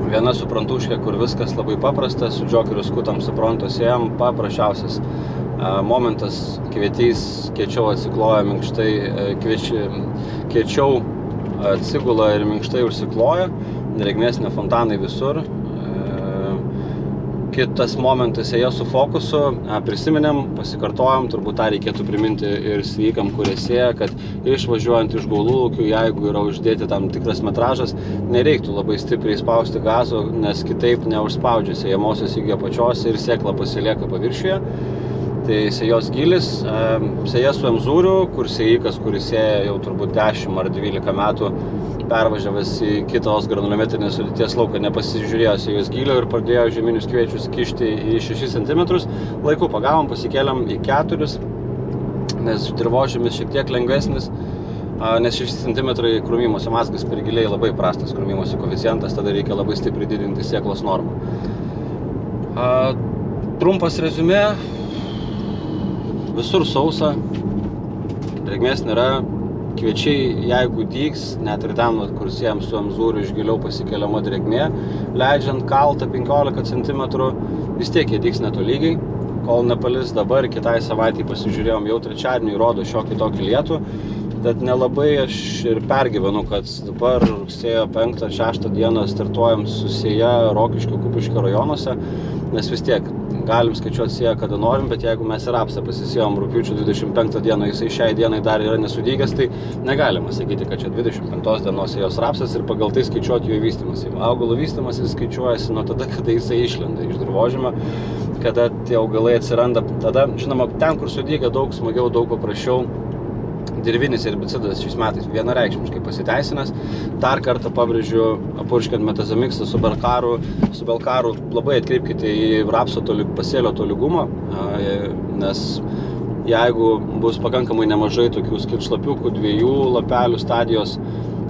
viena su prantuškė, kur viskas labai paprasta, su džokeriu skutam su pronto sėjam, paprasčiausias momentas, kvietys, kiečiau atsikloja minkštai, kiečiau atsigula ir minkštai užsikloja, drėgmės fontanai visur. Kitas momentas ėjo su fokusu, prisiminėm, pasikartojom, turbūt tą reikėtų priminti ir sveikam, kurie sėja, kad išvažiuojant iš gaulūkių, jeigu yra uždėti tam tikras metražas, nereiktų labai stipriai spausti gazo, nes kitaip neužspaudžia sėjamosios iki apačios ir sėkla pasilieka paviršiuje. Tai sėjos gilis, sėja su emzūriu, kur sėjikas, kuris sėja jau turbūt 10 ar 12 metų, pervažiavęs į kitos granulometrinės sudėties lauką, nepasižiūrėjo sėjos gilio ir pradėjo žieminius kviečius kišti į 6 cm. Laiku pagavom, pasikėlėm į 4, nes dirvožemis šiek tiek lengvesnis, nes 6 cm krūmimosi mazgas per giliai labai prastas krūmimosi koeficientas, tada reikia labai stipriai didinti sėklos normą. Trumpas reziumė, visur sausa, drėgmės nėra. Kviečiai, jeigu dygs, net ir ten, kur siejam su emzūriu, iš giliau pasikeliama drėgmė, leidžiant kaltą 15 cm, vis tiek jie dygs netolygiai, kol nepalis dabar, kitai savaitį pasižiūrėjom, jau trečiadienį rodo šiokį tokį lietų, tad nelabai aš ir pergyvenu, kad dabar rugsėjo 5-6 dieną startuojam su sėja Rokiškio, Kupiškio rajonuose, nes vis tiek galim skaičiuoti sėją, kada norim, bet jeigu mes ir rapsą pasisėjom rugpjūčio 25 dieną, jisai šiai dienai dar yra nesudygęs, tai negalima sakyti, kad čia 25 dienos sėjos rapsas ir pagal tai skaičiuoti jo vystymąsi. Augalo vystymasis skaičiuojasi nuo tada, kada jisai išlenda iš dirvožemio, kada tie augalai atsiranda. Tada, žinoma, ten, kur sudyga, daug smagiau, daug paprasčiau. Dirvinis herbicidas šiais metais vienareikšmiškai pasiteisinęs. Dar kartą pabrėžiu, purškiant metazamikstą su belkaru, labai atkreipkite į rapso pasėlio tolygumą, nes jeigu bus pakankamai nemažai tokių skirtšlapiukų, 2 lapelių stadijos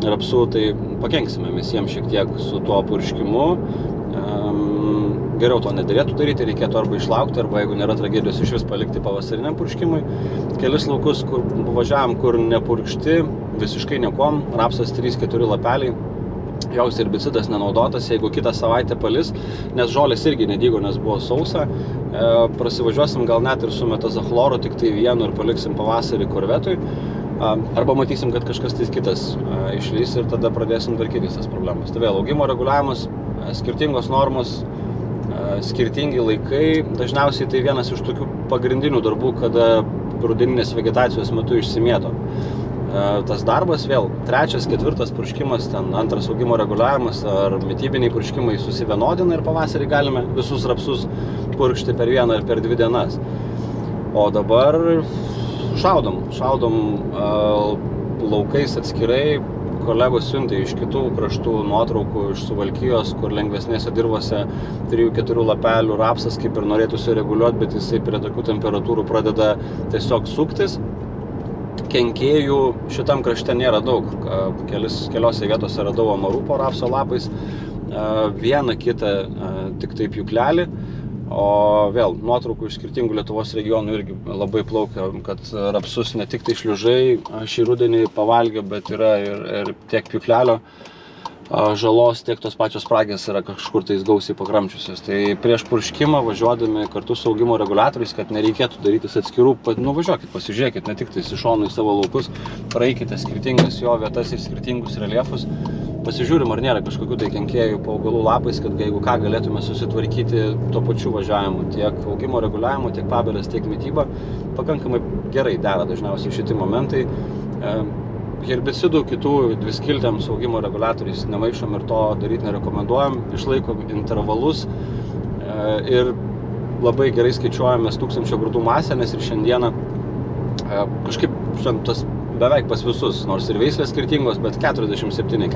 rapsų, tai pakenksime mes jiems šiek tiek su tuo purškimu. Geriau to nedarėtų daryti, reikėtų arba išlaukti, arba jeigu nėra tragedijos iš vis palikti pavasariniam purškimui. Kelis laukus, kur važiavam, kur nepurkšti, visiškai niekom, rapsas 3-4 lapeliai, joks herbicidas nenaudotas, jeigu kitą savaitę palis, nes žolės irgi nedygo, nes buvo sausa, prasivažiuosim gal net ir su metazachloru, tik tai vienu ir paliksim pavasarį korvetui, arba matysim, kad kažkas tai kitas išlys ir tada pradėsim tvarkytis tas problemas. Tai vėl, augimo reguliavimas, skirtingos normos, skirtingi laikai, dažniausiai tai vienas iš tokių pagrindinių darbų, kada rudeninės vegetacijos metu išsimėto. Tas darbas vėl, 3-4 purškimas, ten 2 augimo reguliavimas ar mitybiniai purškimai susivienodina ir pavasarį galime visus rapsus purkšti per 1 ar per 2 dienas. O dabar šaudom laukais atskirai. Kolegos siuntė iš kitų kraštų nuotraukų iš Suvalkijos, kur lengvesnėse dirvose 3-4 lapelių rapsas kaip ir norėtųsi reguliuoti, bet jisai prie tokių temperatūrų pradeda tiesiog suktis. Kenkėjų šitam krašte nėra daug. Keliose vietose radau amarų po rapso lapais, vieną kitą tik tai pjūklelį. O vėl, nuotraukų iš skirtingų Lietuvos regionų irgi labai plaukia, kad rapsus ne tik tai šliužai šį rudenį pavalgė, bet yra ir tiek pjūklelio žalos, tiek tos pačios spragės yra kažkur tais gausiai pakramčiusios. Tai prieš purškimą važiuodami kartu su augimo reguliatoriais, kad nereikėtų darytis atskirų, nuvažiuokit, pasižiūrėkit, ne tik tai iš šonų į savo laukus, praeikite skirtingas jo vietas ir skirtingus reljefus. Pasižiūrim, ar nėra kažkokių tai kenkėjų po augalų lapais, kad jeigu ką galėtume susitvarkyti tuo pačiu važiavimu, tiek augimo reguliavimu, tiek paberas, tiek mityba. Pakankamai gerai dera dažniausiai šitie momentai. Herbicidų kitų dviskiltėm su augimo reguliatoriais nemaišom ir to daryti nerekomenduojam. Išlaikom intervalus ir labai gerai skaičiuojamės 1000 grūdų masę, nes ir šiandieną kažkaip tas beveik pas visus, nors ir veislės skirtingos, bet 47,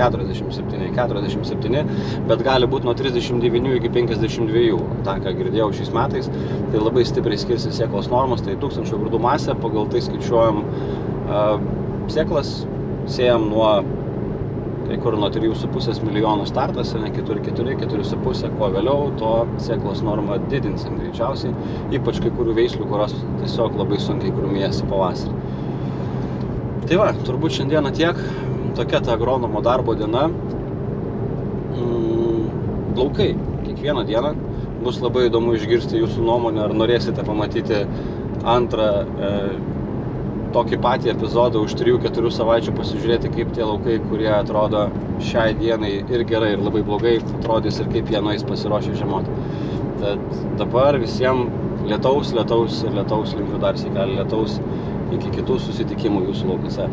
bet gali būti nuo 39 iki 52, tą, ką girdėjau šiais metais, tai labai stipriai skirsi sėklos normos, tai 1000 grūdų masė, pagal tai skaičiuojam sėklas, sėjam nuo kai kur nuo 3,5 milijonų startas, ne 4,4, 4,5, kuo vėliau, to sėklos normą didinsim greičiausiai, ypač kai kurių veislių, kurios tiesiog labai sunkiai krūmijasi pavasarį. Tai va, turbūt šiandieną tiek, tokia ta agronomo darbo diena. Laukai, kiekvieną dieną, bus labai įdomu išgirsti jūsų nuomonę, ar norėsite pamatyti antrą tokį patį epizodą už 3-4 savaičių pasižiūrėti, kaip tie laukai, kurie atrodo šiai dienai ir gerai, ir labai blogai, atrodys ir kaip jie nueis pasiruošę žiemoti. Tad dabar visiems lietaus, linkiu dar sykį lietaus, iki kitų susitikimų jūsų laukose.